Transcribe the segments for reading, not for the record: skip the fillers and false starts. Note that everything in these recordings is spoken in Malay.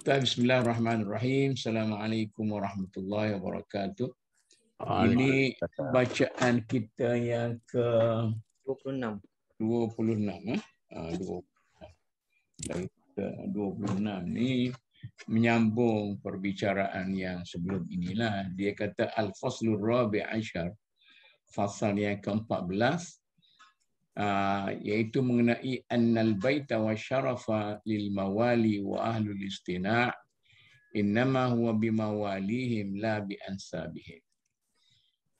Bismillahirrahmanirrahim. Assalamualaikum warahmatullahi wabarakatuh. Ini bacaan kita yang ke 26. 26. 26 ni menyambung perbicaraan yang sebelum inilah. Dia kata Al-Faslur Rabi' Ashar, fasal yang ke-14, iaitu mengenai annal baita wa syarafa lil mawali wa ahlul istina' innama huwa bimawalihim la bi ansabihim.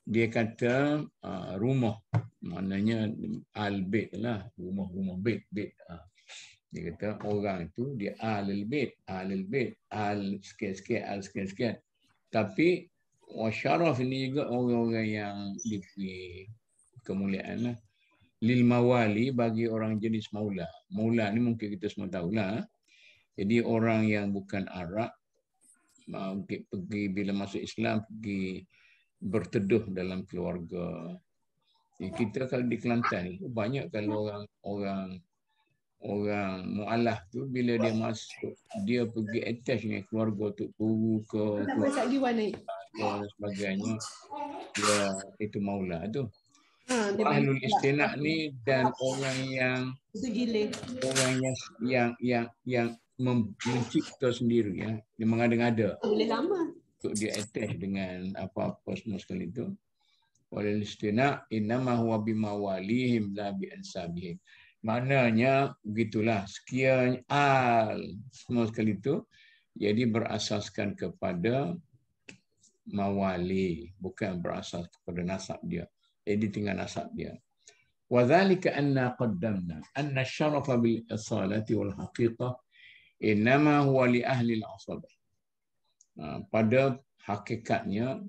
Dia kata rumah, maknanya al-bait lah, rumah-rumah bait. Dia kata orang itu dia ahlul bait, al sikit-sikit, al sikit-sikit. Tapi wasyaraf ini juga orang-orang yang diberi kemuliaan lah. Lil mawali, bagi orang jenis maula. Maula ni mungkin kita semua tahulah. Jadi orang yang bukan Arab, pergi bila masuk Islam, pergi berteduh dalam keluarga. Jadi kita kalau di Kelantan itu banyak kalau orang mu'alaf tu bila dia masuk, dia pergi attach dengan keluarga tu, guru ke dan sebagainya, dia itu maula tu. Ahlul istina' ni dan orang yang mencipta sendiri, ya, dia mengada-ngada untuk dia attach dengan apa-apa semua sekali itu. Walil istina' innama huwa bimawalihim la bi ansabihim. Maknanya begitulah, sekian semua sekali itu jadi berasaskan kepada mawali, bukan berasas kepada nasab dia. Jadi tinggal nasab dia. Wa dzalika anna qaddamna anna syarafa bil asalati wal haqiqah innama huwa li ahli al-asabah. Pada hakikatnya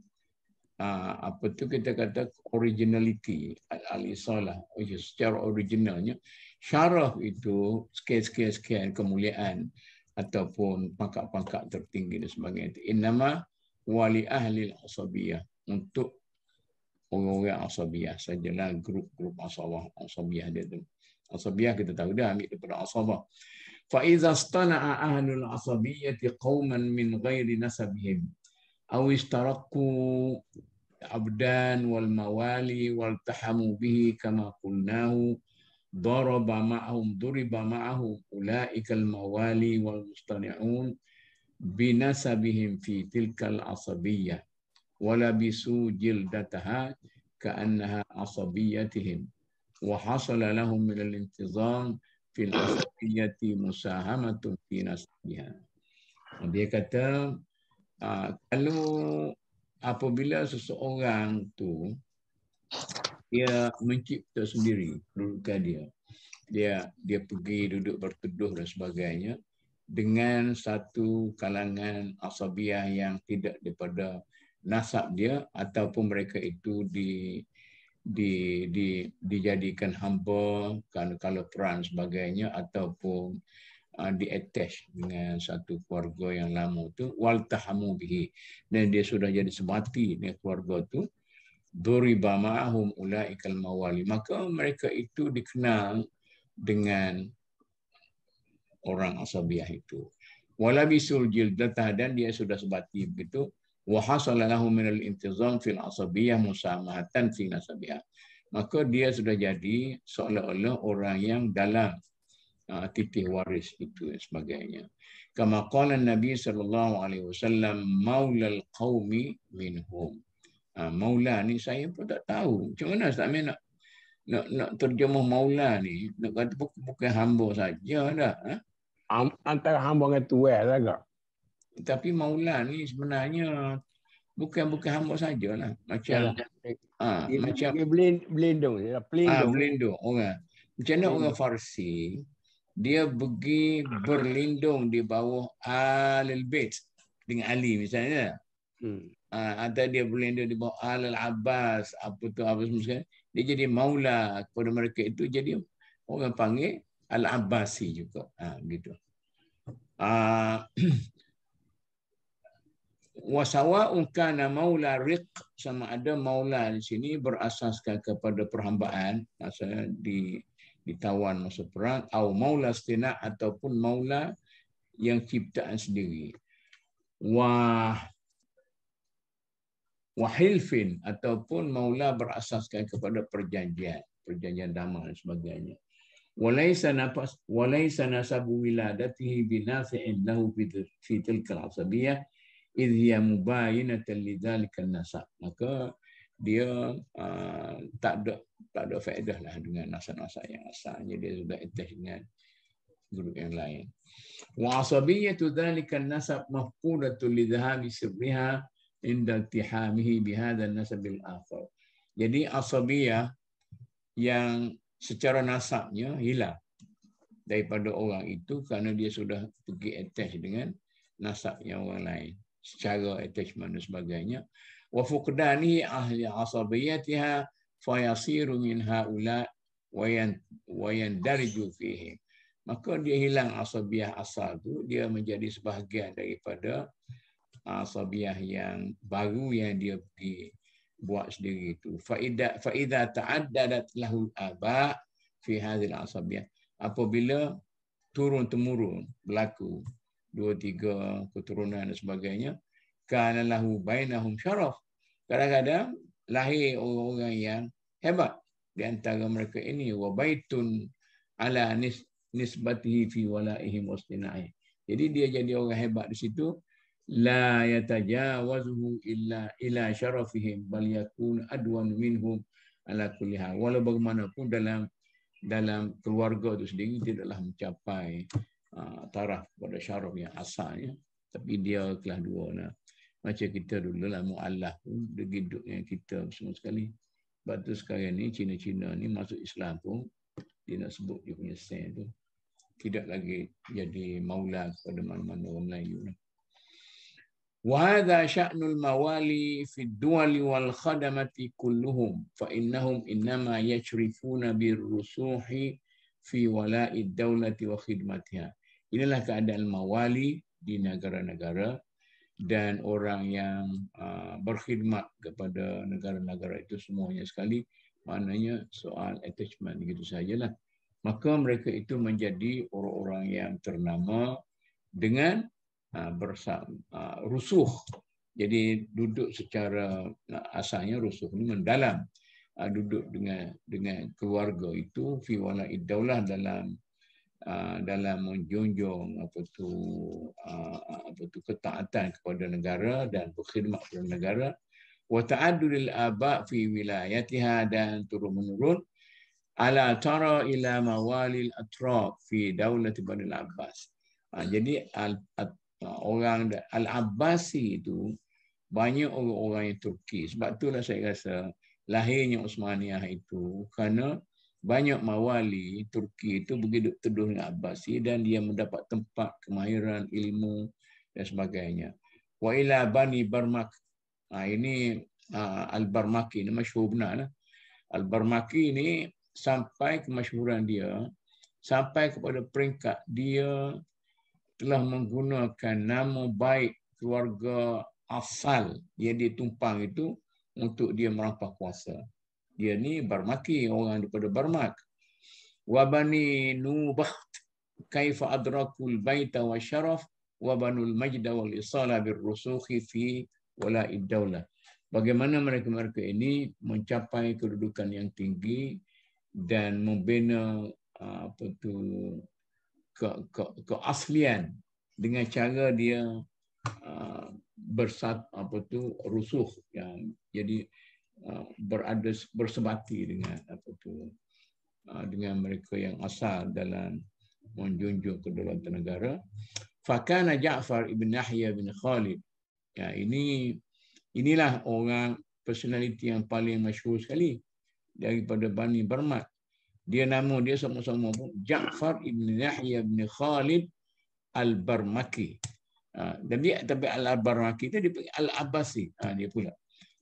apa tu kita kata originality, al-isalah, secara originalnya syaraf itu sekian kemuliaan ataupun pangkat-pangkat tertinggi dan sebagainya. Innama wali ahli al-asabiyah, untuk orang-orang asabiyah sajalah, grup-grup asabiyah dia tu. Asabiyah kita tahu dah ambil daripada asabah. Fa iza stana'a ahlul asabiyyati qauman min ghairi nasabihim aw istaraku abdan wal mawali wal tahamu bihi kama qulnahu duriba ma'ahum ulaika al mawali wal mustani'un binasabihim fi tilkal asabiyyah walabisu jildataha ka'annaha asabiyyatihim wa hasala lahum min al-intizam fil asabiyyati musahamatun fi nasbiha. Dia kata kalau apabila seseorang tu dia mencipta sendiri kedudukan dia pergi duduk berteduh dan sebagainya dengan satu kalangan asabiyah yang tidak daripada nasab dia, ataupun mereka itu dijadikan hamba kalau perang sebagainya, ataupun di-attach dengan satu keluarga yang lama tu, wal tahamu bihi, dan dia sudah jadi sebati dengan keluarga tu, duriba ma'ahum ulaikal mawali, maka mereka itu dikenal dengan orang asabiyah itu. Walabisul jildatah, dan dia sudah sebati begitu. Wa hasala lahu min al-intizam fil asabiyah musamahatan fi nasabiyah, maka dia sudah jadi seolah-olah orang yang dalam titih waris itu dan sebagainya. Kama qala Nabi sallallahu alaihi wasallam maulal qaumi minhum. Maula ni saya pun tak tahu macam mana Ustaz Amin nak terjemah maula ni, nak kata bukan hamba saja dah. Antara hamba dengan tuan agak. Tapi maula ni sebenarnya bukan hamba sajalah, macam macam Berlindung orang. Macam mana orang Farsi dia pergi berlindung di bawah Al Bait dengan Ali misalnya. Atau dia berlindung di bawah Al Abbas, apa semua, dia jadi maula kepada mereka itu, jadi orang panggil Al Abbasi juga. Gitu. Wasawa'un kana maula riq, sama ada maula di sini berasaskan kepada perhambaan, maksudnya ditawan masa perang, atau maula istina, ataupun maula yang ciptaan sendiri. Wahilfin ataupun maula berasaskan kepada perjanjian damai dan sebagainya. Walaysa nasabu wiladatihi binafi'in lahu fi tilkal asabiyah idh hiya mubayinatan lidzalika nasab. Maka dia tak ada faedah lah dengan nasab-nasab yang asalnya, dia sudah attach dengan grup yang lain. Wa asabiyatu dzalika nasab mafqudatu lidhahabi sirriha inda iltihamihi bihadha an-nasab al-akhar. Jadi asabiyah yang secara nasabnya hilang daripada orang itu kerana dia sudah pergi attach dengan nasabnya orang lain secara attachment dan sebagainya. Wa fuqdani ahli asabiyatiha fayasiru min haula wa yandariju fihi. Maka dia hilang asabiyah asal tu, dia menjadi sebahagian daripada asabiyah yang baru yang dia pergi buat sendiri itu. Fa idza ta'addadat lahu al-aba fi hadhihi al-asabiyah. Apabila turun temurun berlaku 2-3 keturunan dan sebagainya, kana lahu bainahum syaraf. Kadang-kadang lahir orang-orang yang hebat di antara mereka ini, wa baitun ala nisbatihi fi walaihim wastinai. Jadi dia jadi orang hebat di situ, la yatajawazuhu ila syarafihim bal yakun adwan minhum ala kulli hal. Walau bagaimanapun dalam keluarga itu sendiri tidaklah mencapai taraf pada syaraf yang asalnya, tapi dia kelas 2 lah. Macam kita dulu lah mu'allaf pun degiduk yang kita semua sekali. Sebab tu sekarang ni Cina-Cina ni masuk Islam pun dia nak sebut dia punya sen tu tidak lagi jadi maula kepada mana-mana orang Melayu lah. وهذا شأن الموالي في الدول والخدمة كلهم فإنهم إنما يشرفون بالرسوح في ولاء الدولة وخدمتها. Inilah keadaan mawali di negara-negara dan orang yang berkhidmat kepada negara-negara itu semuanya sekali, maknanya soal attachment gitu sajalah. Maka mereka itu menjadi orang-orang yang ternama dengan rusuh. Jadi duduk secara asalnya rusuh ini mendalam, duduk dengan keluarga itu fi wala'id daulah dalam menjunjung ketaatan kepada negara dan berkhidmat kepada negara. Wa ta'addudil aba fi wilayatiha, dan turun menurun ala tara ila mawalil atraf fi daulati Bani al-Abbas. Jadi orang Al-Abbasi itu banyak orang-orang yang Turki. Sebab itulah saya rasa lahirnya Uthmaniyah itu kerana banyak mawali Turki itu begitu teduh dengan Abbasi dan dia mendapat tempat kemahiran ilmu dan sebagainya. Wa ila Bani Barmak. Ini Al-Barmaki, ini masyhur benar lah. Al-Barmaki ini sampai kemasyhuran dia sampai kepada peringkat dia telah menggunakan nama baik keluarga asal yang ditumpang itu untuk dia merampah kuasa. Dia ni Barmaki, orang daripada Barmak. Wa bani Nubakht kaifa adrakul baita wa syaraf wa banul majda wal isala bir rusukhi fi wala'id daulah. Bagaimana mereka-mereka ini mencapai kedudukan yang tinggi dan membina keaslian dengan cara dia rusuh yang jadi bersebati dengan dengan mereka yang asal dalam menjunjung kedaulatan negara. Fakana Ja'far ibn Yahya bin Khalid. Ya, inilah orang personality yang paling masyhur sekali daripada Bani Barmak. Nama dia sama-sama pun Ja'far ibn Yahya bin Khalid Al-Barmaki. Tapi Al-Barmaki itu dia Al-Abbasi. Dia pula.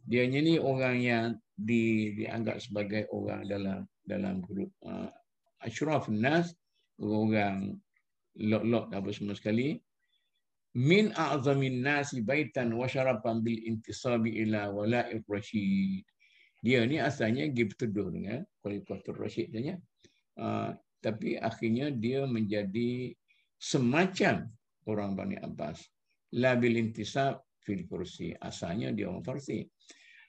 Dia ni orang yang dianggap sebagai orang dalam grup Ashraf Nas, orang lot apa semua sekali. Min a'zamin nasi baitan wa syarafan bil intisabi ila wala'ir rasyid. Dia ni asalnya dia bertuduh dengan Khalifatul Rasyid saja. Tapi akhirnya dia menjadi semacam orang Bani Abbas. La bil intisab fil kursi. Asalnya dia orang Farsi.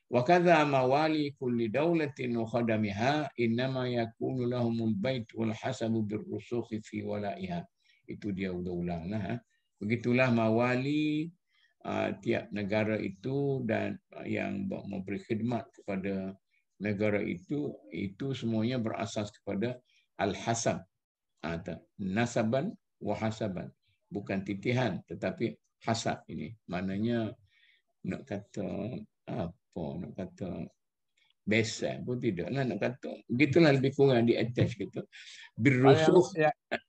Wa kadza mawali kulli daulatin wa khadamiha innama yakunu lahumul bait wal hasabu bir rusukh fi walaiha. Itu dia udah ulang lah. Begitulah mawali tiap negara itu dan yang memberi khidmat kepada negara itu semuanya berasas kepada al-hasab. Nasaban wa hasaban. Bukan titihan tetapi hasab ini. Maknanya nak kata apa, nak kata biasa pun tidak lah, nak kata begitulah lebih kurang di attach gitu. Birusuh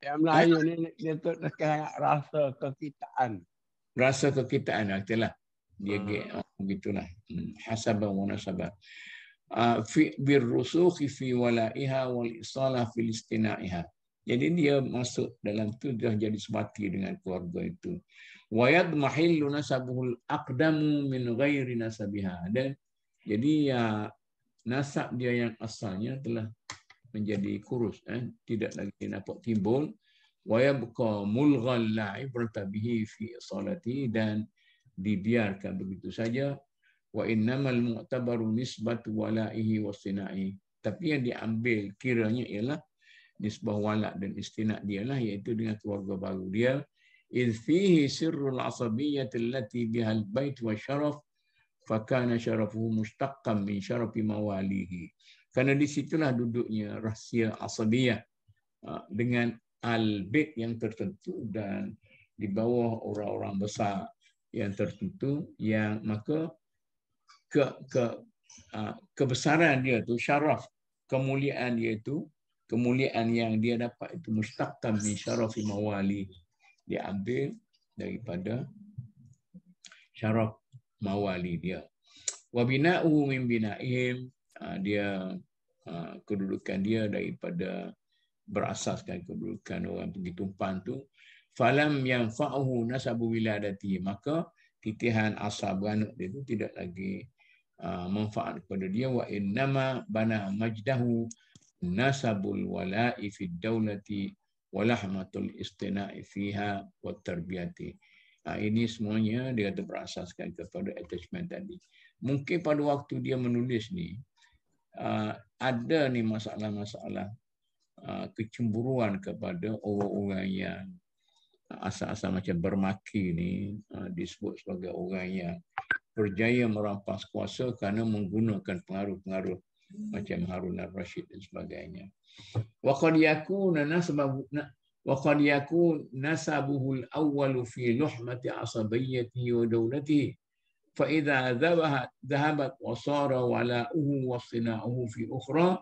yang Melayu ni dia tu kayak rasa kekitaan. Rasa kekitaan itulah dia begitulah. Hasaban wa nasaban. Birrusukh fi walaiha wal isalah fil istina'iha. Jadi dia masuk dalam tu dah jadi sebati dengan keluarga itu. Wa yadmahillu nasabuhul aqdamu min ghairi nasabiha. Dan jadi nasab dia yang asalnya telah menjadi kurus, tidak lagi dapat timbul. Wa yabqa mulghal la'ibrata bihi fi salati, dan dibiarkan begitu saja. Wa innamal mu'tabaru nisbatu walaihi wasina'i. Tapi yang diambil kiranya ialah nisbah walak dan istina' dia lah, iaitu dengan keluarga baru dia. إذ فيه سر العصبية التي بها البيت والشرف فكان شرفه مشتقا من شرف مواليه. Karena di situlah duduknya rahsia asabiyah dengan al-bait yang tertentu dan di bawah orang-orang besar yang tertentu, yang maka kebesaran dia tu, syaraf, kemuliaan dia itu, kemuliaan yang dia dapat itu mustaqam min syarafi mawali, diambil daripada syaraf mawali dia. Wa bina'uhu min bina'ihim, dia kedudukan dia daripada berasaskan kedudukan orang pergi tumpan tu. Falam yanfa'uhu nasabu wiladati, maka titihan asal beranak dia itu tidak lagi manfaat kepada dia. Wa innama bana majdahu nasabul wala'i fid daulati walahmatul istina'i fiha wa tarbiyati. Ini semuanya dia kata berasaskan kepada attachment tadi. Mungkin pada waktu dia menulis ni ada ni masalah-masalah kecemburuan kepada orang-orang yang asal-asal macam bermaki ni, disebut sebagai orang yang berjaya merampas kuasa kerana menggunakan pengaruh-pengaruh macam Harun al-Rashid dan sebagainya. Wa qad yakuna nasabuhu al-awwal fi luhmati asabiyyatihi wa dawlatihi fa idza dhahabat wa sara wala'uhu wa sina'uhu fi ukhra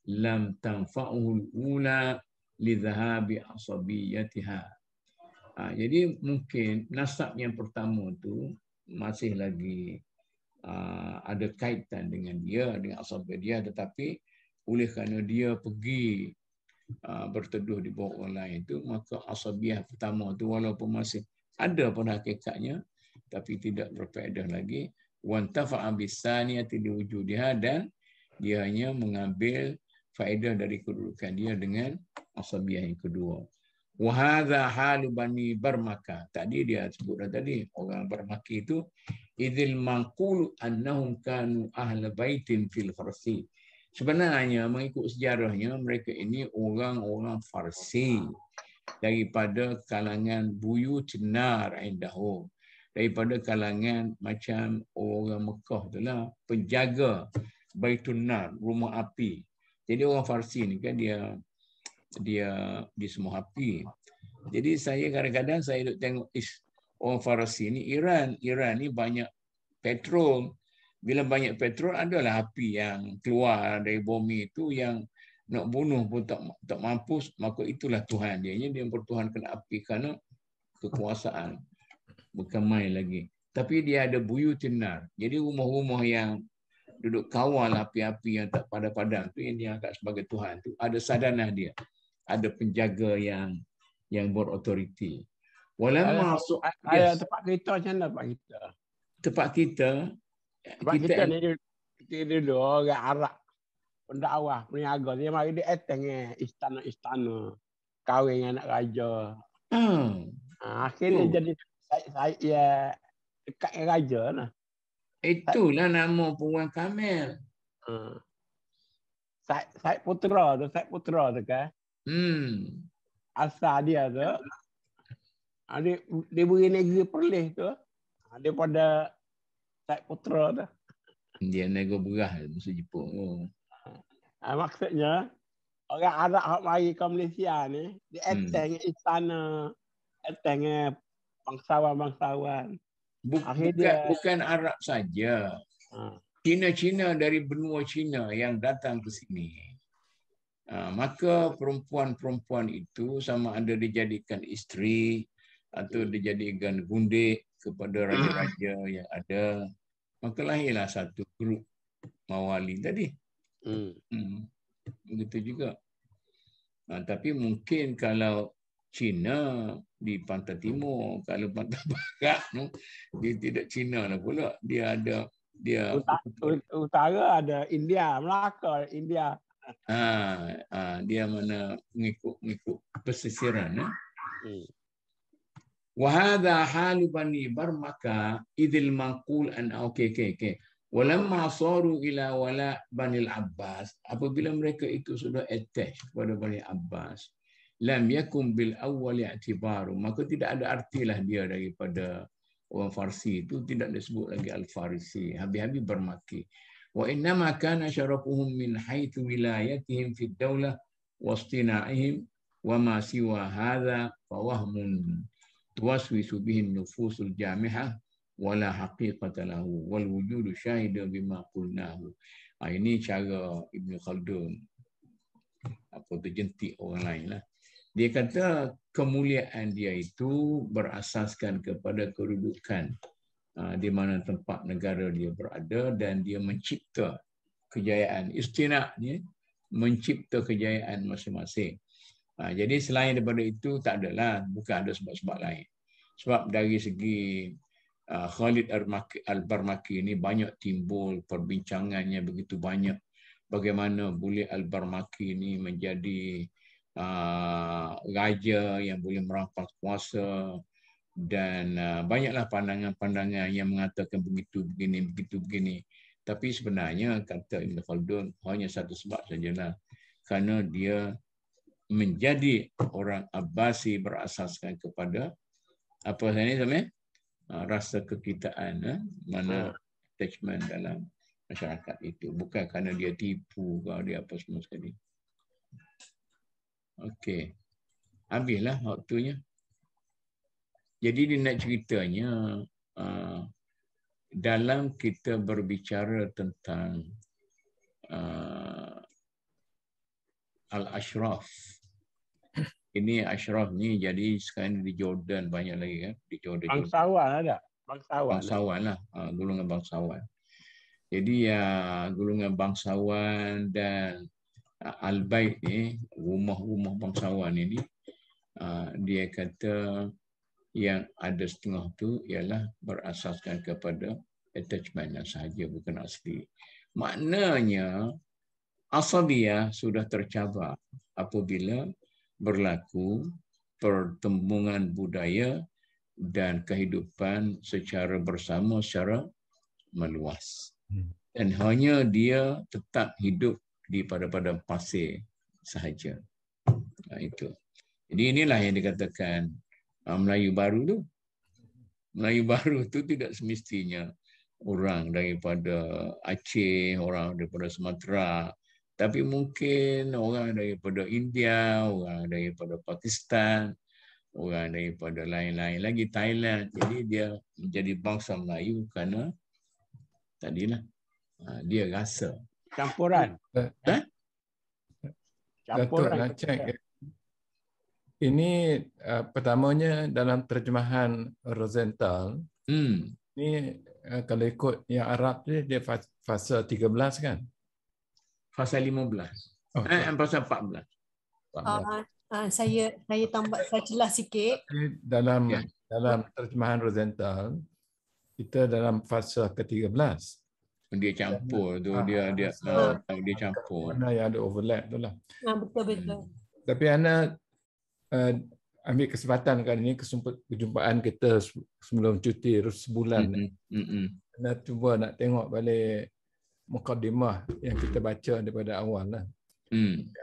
lam tanfa'uhu al-ula li dhahabi asabiyyatiha. Jadi mungkin nasab yang pertama tu masih lagi ada kaitan dengan dia, dengan asabiyah dia, tetapi oleh kerana dia pergi berteduh di bawah orang lain itu, maka asabiyah pertama itu walaupun masih ada pada hakikatnya tapi tidak berfaedah lagi. Wantafa'a bisaniyati liwujudiha, dan dia hanya mengambil faedah dari kedudukan dia dengan asabiyah yang kedua. Wa hadza halu bani Barmaka. Tadi dia sebut tadi orang Barmaki itu idzil manqulu annahum kanu ahla baitin fil Farsi. Sebenarnya mengikut sejarahnya mereka ini orang-orang Farsi daripada kalangan buyut nar indahum, daripada kalangan macam orang Mekah itulah, penjaga Baitun Nar, rumah api. Jadi orang Farsi ni kan dia di semua api. Jadi saya kadang-kadang saya duk tengok orang Farsi ni, Iran ni banyak petrol. Bila banyak petrol, adalah api yang keluar dari bumi itu yang nak bunuh pun tak mampus, maka itulah Tuhan dia. Dia mempertuhankan api kerana kekuasaan. Bukan main lagi. Tapi dia ada buyutin nar. Jadi rumah-rumah yang duduk kawal api-api yang tak padam-padam tu, yang diangkat sebagai Tuhan tu, ada sadanah dia. Ada penjaga yang berautoriti. Walamma masuk tempat kita macam mana tempat kita ni dia dulu orang Arab pendakwah peniaga, dia mari dia eteng istana-istana kahwin anak raja. Akhirnya Tu. jadi saya ya dekat dengan raja lah. Itulah nama Puan Kamil. Saya Putra tu kan. Hmm. Asal dia tu. Dia beri negeri Perlis tu. Daripada Syed Putra tu. Dia nego berah musuh Jepun. Oh. Maksudnya, orang Arab yang mari ke Malaysia ni, dia attend istana, attend bangsawan-bangsawan. Bukan Arab saja. Cina-Cina dari benua Cina yang datang ke sini. Maka perempuan-perempuan itu sama ada dijadikan isteri atau dijadikan gundik kepada raja-raja yang ada. Maka lahirlah satu grup mawali tadi. Begitu juga. Tapi mungkin kalau Cina di pantai timur, kalau pantai barat, dia tidak Cina lah pula. Dia ada utara ada India, Melaka, India. Dia mana mengikut pesisiran. Wahada halu bani Barmaka idil maqul an okay. Walamma saru ila wala Bani Abbas, apabila mereka itu sudah attach kepada Bani Abbas, lam yakum bil awwal i'tibaru, maka tidak ada artilah dia daripada orang Farsi itu tidak disebut lagi Al-Farisi, habis-habis bermaki. Wa innama kana syarafuhum min haitsu wilayatihim fi daulah wastina'ihim wa ma siwa hadha fa wahmun tuwaswisu bihi nufusul jamihah wala haqiqata lahu wal wujudu syahida bima qulnahu. Ini cara Ibn Khaldun terjentik orang lain lah. Dia kata kemuliaan dia itu berasaskan kepada kedudukan di mana tempat negara dia berada, dan dia mencipta kejayaan. Istina' dia mencipta kejayaan masing-masing. Jadi selain daripada itu tak adalah, bukan ada sebab-sebab lain. Sebab dari segi Khalid Al-Barmaki ini banyak timbul perbincangannya begitu banyak. Bagaimana boleh Al-Barmaki ini menjadi raja yang boleh merampas kuasa, dan banyaklah pandangan-pandangan yang mengatakan begitu begini. Tapi sebenarnya kata Ibn Khaldun hanya satu sebab sajalah, kerana dia menjadi orang Abbasi berasaskan kepada apa ini namanya? Rasa kekitaan, mana attachment dalam masyarakat itu, bukan kerana dia tipu ke dia apa semua sekali. Okey, habislah waktunya. Jadi dia nak ceritanya dalam kita berbicara tentang Al-Ashraf. Ini Ashraf ni jadi sekarang di Jordan banyak lagi kan, di Jordan. Bangsawan ada. Bangsawan lah, golongan bangsawan. Jadi golongan bangsawan dan Al-Bait ni, rumah-rumah bangsawan ini, dia kata yang ada setengah tu ialah berasaskan kepada attachment sahaja, bukan asli. Maknanya asabiyah sudah tercabar apabila berlaku pertembungan budaya dan kehidupan secara bersama, secara meluas. Dan hanya dia tetap hidup di padang pasir sahaja. Itu. Jadi inilah yang dikatakan Melayu baru tu. Melayu baru tu tidak semestinya orang daripada Aceh, orang daripada Sumatera, tapi mungkin orang daripada India, orang daripada Pakistan, orang daripada lain-lain lagi, Thailand. Jadi dia menjadi bangsa Melayu kerana tadilah dia rasa campuran. Datuk nak cek. Ini pertamanya dalam terjemahan Rosenthal. Ini kalau ikut yang Arab dia fasa 13 kan? Fasa 15. Fasa 14. Saya tambah, saya celah sikit. Dalam terjemahan Rosenthal, kita dalam fasa ke-13. Dia campur tu, dia campur. Mana yang ada overlap tu lah. Betul. Tapi Ana ambil kesempatan kali ini kejumpaan kita sebelum cuti sebulan. Nak cuba nak tengok balik mukadimah yang kita baca daripada awal lah.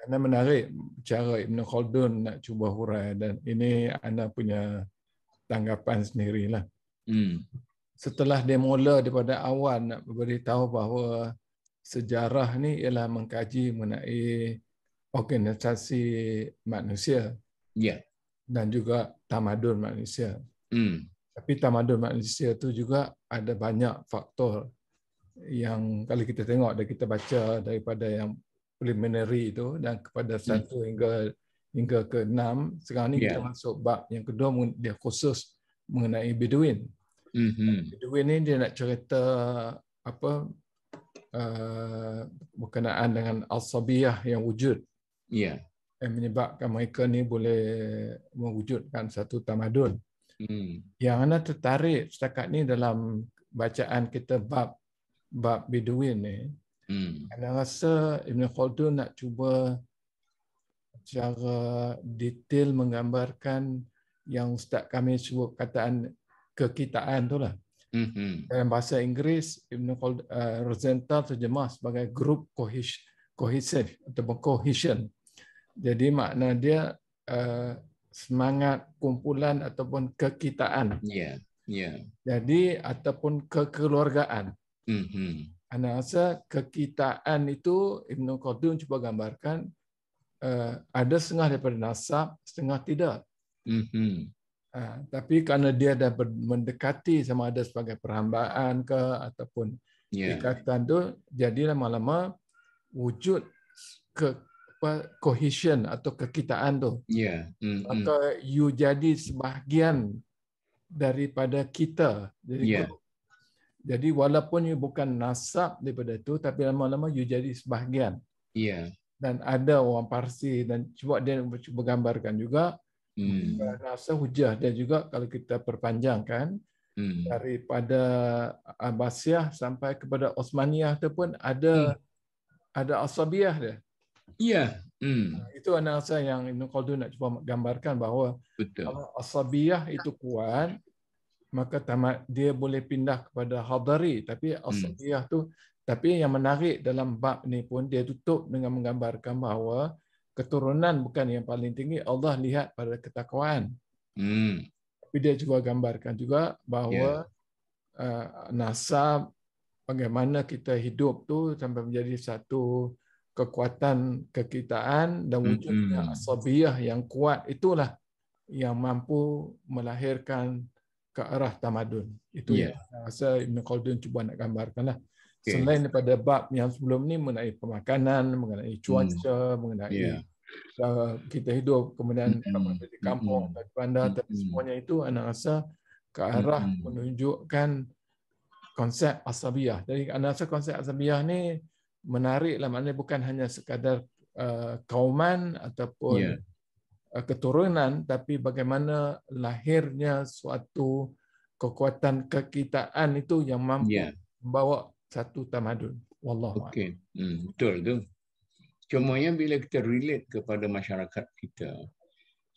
Ana menarik cara Ibn Khaldun nak cuba hurai, dan ini ana punya tanggapan sendirilah. Setelah dia mula daripada awal nak beritahu bahawa sejarah ni ialah mengkaji mengenai organisasi manusia dan juga tamadun manusia. Tapi tamadun manusia tu juga ada banyak faktor yang kalau kita tengok dan kita baca daripada yang preliminary itu dan kepada 1 hingga ke 6, sekarang ni kita masuk bab yang kedua, dia khusus mengenai Bedouin. Bedouin ni dia nak cerita apa berkenaan dengan asabiyah yang wujud. Yang menyebabkan mereka ni boleh mewujudkan satu tamadun. Yang anda tertarik setakat ni dalam bacaan kita bab Bedouin ni, anda rasa Ibn Khaldun nak cuba secara detail menggambarkan yang Ustaz kami sebut kataan kekitaan tu lah. Dalam bahasa Inggeris, Ibn Khaldun Rosenthal terjemah sebagai group cohesive ataupun cohesion. Jadi makna dia semangat kumpulan ataupun kekitaan. Jadi ataupun kekeluargaan. Anda rasa kekitaan itu Ibn Khaldun cuba gambarkan ada setengah daripada nasab, setengah tidak. Tapi kerana dia dah mendekati sama ada sebagai perhambaan ke ataupun ikatan tu, jadi lama-lama wujud cohesion atau kekitaan tu. Maka you jadi sebahagian daripada kita. Jadi walaupun you bukan nasab daripada tu, tapi lama-lama you jadi sebahagian. Dan ada orang Parsi, dan dia cuba gambarkan juga rasa hujah dia juga kalau kita perpanjangkan daripada Abbasiyah sampai kepada Osmaniyah tu pun ada asabiyah dia. Itu ana rasa yang Ibn Khaldun nak cuba gambarkan bahawa kalau asabiyah itu kuat, maka dia boleh pindah kepada hadari. Tapi asabiyah tu, tapi yang menarik dalam bab ni pun dia tutup dengan menggambarkan bahawa keturunan bukan yang paling tinggi, Allah lihat pada ketakwaan. Tapi dia juga gambarkan juga bahawa nasab, bagaimana kita hidup tu sampai menjadi satu kekuatan kekitaan dan wujudnya asabiyah yang kuat, itulah yang mampu melahirkan ke arah tamadun. Itu yang saya rasa Ibn Khaldun cuba nak gambarkanlah. Selain daripada bab yang sebelum ni mengenai pemakanan, mengenai cuaca, mengenai cara kita hidup, kemudian di kampung dan bandar, tapi semuanya itu anda rasa ke arah menunjukkan konsep asabiyah. Jadi anda rasa konsep asabiyah ni menariklah, maknanya bukan hanya sekadar kauman ataupun keturunan, tapi bagaimana lahirnya suatu kekuatan kekitaan itu yang mampu membawa satu tamadun. Wallahu a'lam. Betul tu. Cumanya bila kita relate kepada masyarakat kita,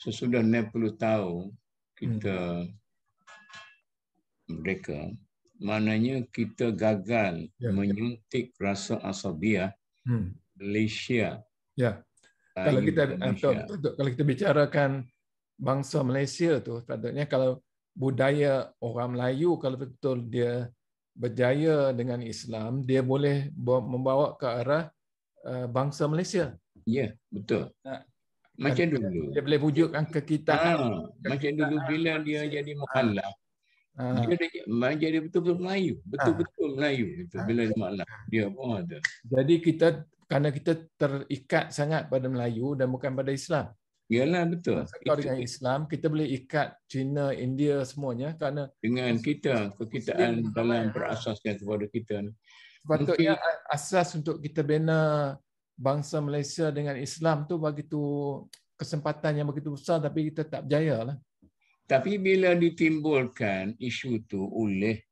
sesudah 60 tahun kita merdeka, maknanya kita gagal menyuntik rasa asabiyah Malaysia. Kalau kita bicarakan bangsa Malaysia tu, patutnya kalau budaya orang Melayu kalau betul dia berjaya dengan Islam, dia boleh membawa ke arah bangsa Malaysia. Betul. Macam dulu. Dia boleh wujudkan kekitaan. Macam dulu bila dia jadi mukhallaf, dia jadi betul-betul Melayu. Betul-betul Melayu. Bila dia mukhallaf, dia pun ada. Jadi kerana kita terikat sangat pada Melayu dan bukan pada Islam. Yalah, betul. Kalau dengan Islam, kita boleh ikat Cina, India semuanya kerana dengan kita, kekitaan dalam berasaskan kepada kita. Sepatutnya asas untuk kita bina bangsa Malaysia dengan Islam tu begitu kesempatan yang begitu besar, tapi kita tak berjaya lah. Tapi bila ditimbulkan isu tu oleh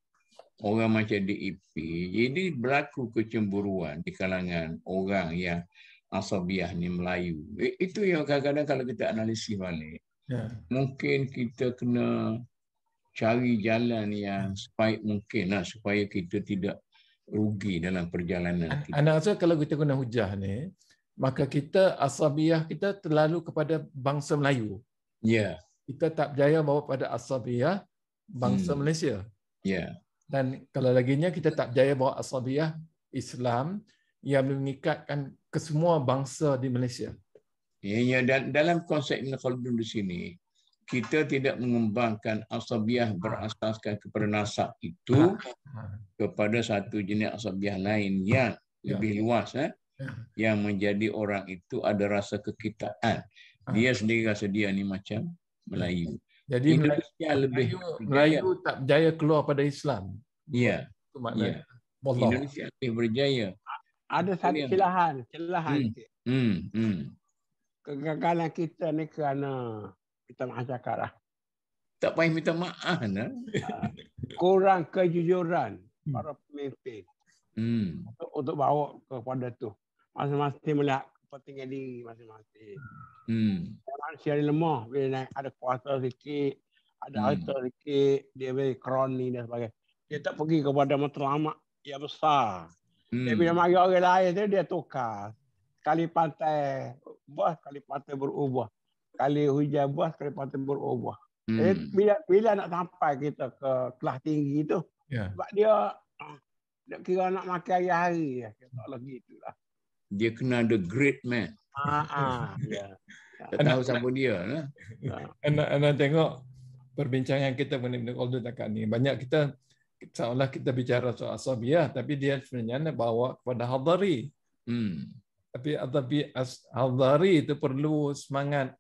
orang macam DAP, jadi berlaku kecemburuan di kalangan orang yang asabiyah ni Melayu. Itu yang kadang-kadang kalau kita analisis balik, Ya. Mungkin kita kena cari jalan yang sebaik mungkin lah, supaya kita tidak rugi dalam perjalanan kita. Anak rasa kalau kita guna hujah ni, maka kita asabiyah kita terlalu kepada bangsa Melayu. Ya, Kita tak berjaya bawa pada asabiyah bangsa Malaysia. ya. Dan kalau laginya kita tak berjaya bawa asabiyah Islam yang mengikatkan ke semua bangsa di Malaysia. Ya, dan dalam konsep Ibn Khaldun di sini, kita tidak mengembangkan asabiyah berasaskan kepada nasab itu kepada satu jenis asabiyah lain yang lebih luas, yang menjadi orang itu ada rasa kekitaan. Dia sendiri rasa dia ni macam Melayu. Jadi Indonesia lebih berjaya. Melayu tak berjaya keluar pada Islam. Ya, Itu maknanya. Indonesia lebih berjaya. Ada satu celahan sikit. Kegagalan kita ni kerana kita maaf cakap lah. Tak payah minta maaf lah. Kurang kejujuran para pemimpin untuk bawa kepada tu. Masing-masing melihat kepentingan diri masing-masing. Manusia ni lemah bila naik ada kuasa sikit, ada harta sikit, dia boleh kroni dan sebagainya. Dia tak pergi kepada matlamat yang besar. Dia bila mari orang lain tu dia tukar. Sekali pantai buah, sekali pantai berubah. Sekali hujan buah, sekali pantai berubah. Jadi bila nak sampai kita ke kelas tinggi tu, sebab dia kira nak makan hari-hari. Tak lagi itulah. Dia kena the great man. Ya. Tak tahu siapa dia lah. Anak tengok perbincangan kita mengenai Ibn Khaldun dekat ni. Banyak kita seolah kita bicara soal asabiyah, tapi dia sebenarnya nak bawa kepada Hadari. Tapi Hadari itu perlu semangat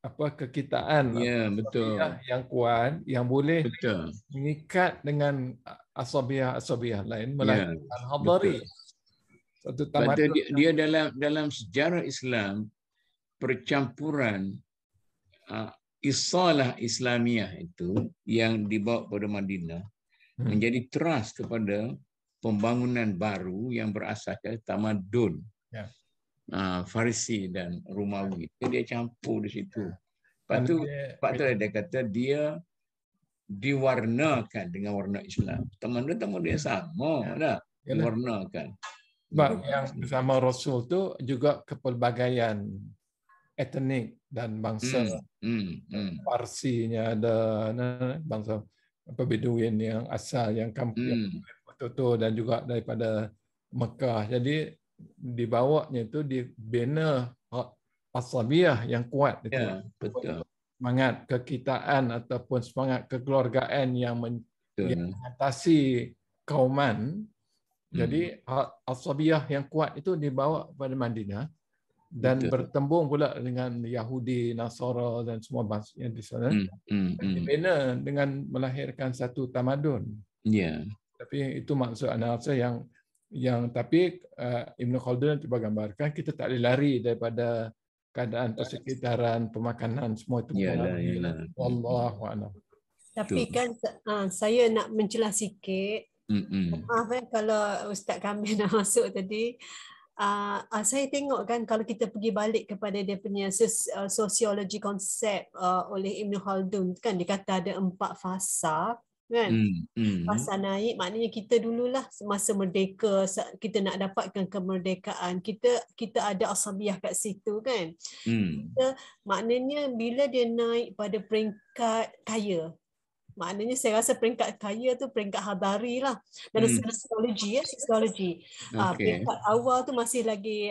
kekitaan, betul, yang kuat, yang boleh mengikat dengan asabiyah lain melahirkan Hadari. Satu tamadun. Dia dalam sejarah Islam, percampuran isalah Islamiyah itu yang dibawa pada Madinah menjadi teras kepada pembangunan baru yang berasaskan tamadun Farisi dan Romawi. Dia campur di situ. Lepas tu dia kata dia diwarnakan dengan warna Islam. Tamadun dia sama dah, diwarnakan. Sebab yang bersama Rasul tu juga kepelbagaian etnik dan bangsa. Parsinya ada, bangsa Beduin yang asal yang kampung betul-betul, dan juga daripada Mekah. Jadi dibawanya itu dibina asabiyah yang kuat itu. Betul. Semangat kekitaan ataupun semangat kekeluargaan yang mengatasi kauman. Jadi asabiyah yang kuat itu dibawa pada Madinah dan bertembung pula dengan Yahudi, Nasara dan semua bangsa yang di sana. Dibina dengan melahirkan satu tamadun. Tapi itu maksud analisa yang tapi Ibn Khaldun cuba gambarkan kita tak boleh lari daripada keadaan persekitaran, pemakanan, semua itu. Wallahu a'lam. Tapi kan saya nak mencelah sikit. Maaf kalau Ustaz Kamil nak masuk tadi. Saya tengok kan kalau kita pergi balik kepada dia punya sosiologi konsep oleh Ibn Khaldun kan, dia kata ada 4 fasa kan. Fasa naik maknanya kita dululah masa merdeka, kita nak dapatkan kemerdekaan, kita ada asabiyah kat situ kan. Maknanya bila dia naik pada peringkat kaya, maknanya saya rasa peringkat kaya tu peringkat Hadari lah. Dan sosiologi peringkat awal tu masih lagi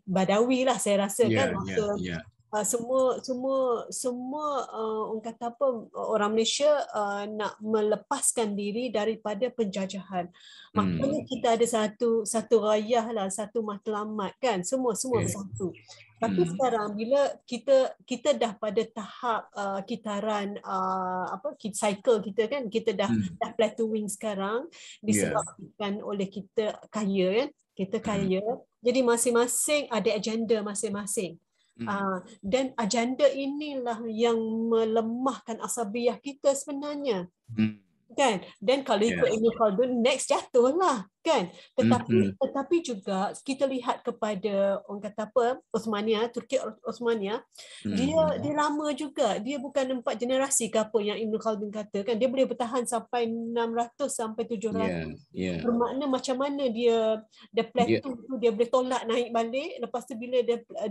Badawi lah saya rasa kan. Semua orang kata apa, orang Malaysia nak melepaskan diri daripada penjajahan. Maknanya kita ada satu rayah lah, satu matlamat kan, semua bersatu. Tapi sekarang bila kita dah pada tahap kitaran cycle kita kan, kita dah plateauing sekarang disebabkan oleh kita kaya kan, jadi masing-masing ada agenda masing-masing. Dan agenda inilah yang melemahkan asabiyah kita sebenarnya. kan. Dan kalau ikut Ibn Khaldun, next jatuhlah kan. Tetapi juga kita lihat kepada orang kata apa, Osmania, Turki Osmania, dia lama juga. Dia bukan 4 generasi ke apa yang Ibn Khaldun kata kan. Dia boleh bertahan sampai 600 sampai 700. Bermakna macam mana dia plateau tu, dia boleh tolak naik balik, lepas tu bila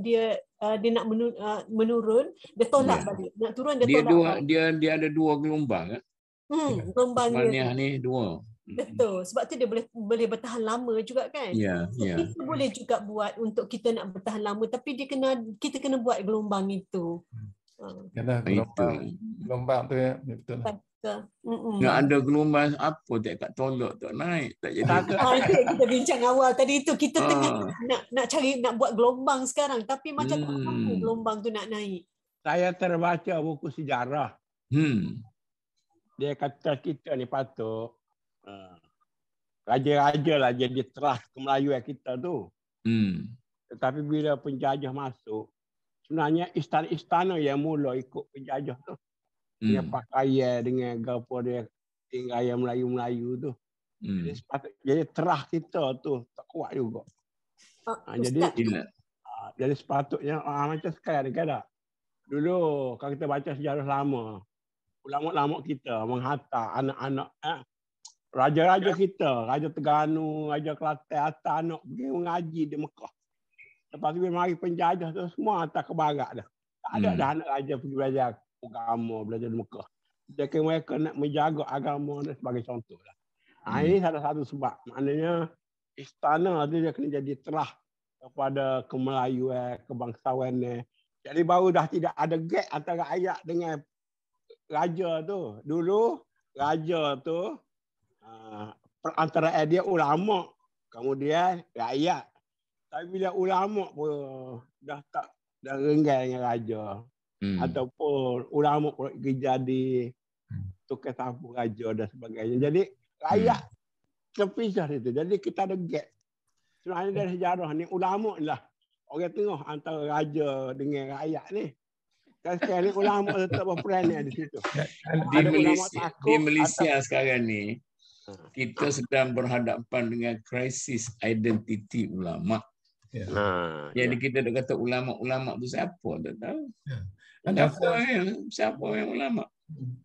dia nak menurun, dia tolak balik. Nak turun dia tolak balik. Dia ada 2 gelombang kan? Gelombang dia ni 2. Betul. Sebab tu dia boleh bertahan lama juga kan. Kita boleh juga buat untuk kita nak bertahan lama, tapi kita kena buat gelombang itu. Yalah, gelombang tu ya, betul lah. Nak ada gelombang apa tak tolak tak naik tak jadi. Kita bincang awal tadi itu, kita tengah nak cari nak buat gelombang sekarang, tapi macam tak mampu gelombang tu nak naik. Saya terbaca buku sejarah. Dia kata kita ni patut raja-raja lah jadi terah kemelayuan kita tu. Tetapi bila penjajah masuk, sebenarnya istana-istana yang mula ikut penjajah tu. Dengan pakaian, dengan gapo dia tinggal yang Melayu-Melayu tu. Jadi terah kita tu tak kuat juga. Jadi sepatutnya macam sekarang ada. Dulu kalau kita baca sejarah lama, ulama-ulama kita menghantar anak-anak raja-raja kita, Raja Terengganu, Raja Kelantan, hantar anak pergi mengaji di Mekah. Lepas tu bila mari penjajah tu semua hantar ke barat dah. Tak ada dah anak raja pergi belajar agama, belajar di Mekah. Jadi mereka nak menjaga agama dan sebagai contoh lah. Ini salah satu sebab. Maknanya istana tu dia kena jadi terah kepada kemelayuan, kebangsawan. Jadi baru dah tidak ada gap antara rakyat dengan raja tu. Dulu raja tu perantara dia ulama, kemudian rakyat. Tapi bila ulama pun dah renggang dengan raja. Ataupun ulama pergi jadi tukar sapu raja dan sebagainya. Jadi rakyat terpisah itu. Jadi kita ada gap. Sebenarnya dari sejarah ni ulama lah orang tengah antara raja dengan rakyat ni. Dan sekarang ni ulama tetap berperan di situ. Di Malaysia sekarang ni kita sedang berhadapan dengan krisis identiti ulama. Jadi kita dah kata ulama-ulama tu siapa tak tahu. Siapa yang ulama?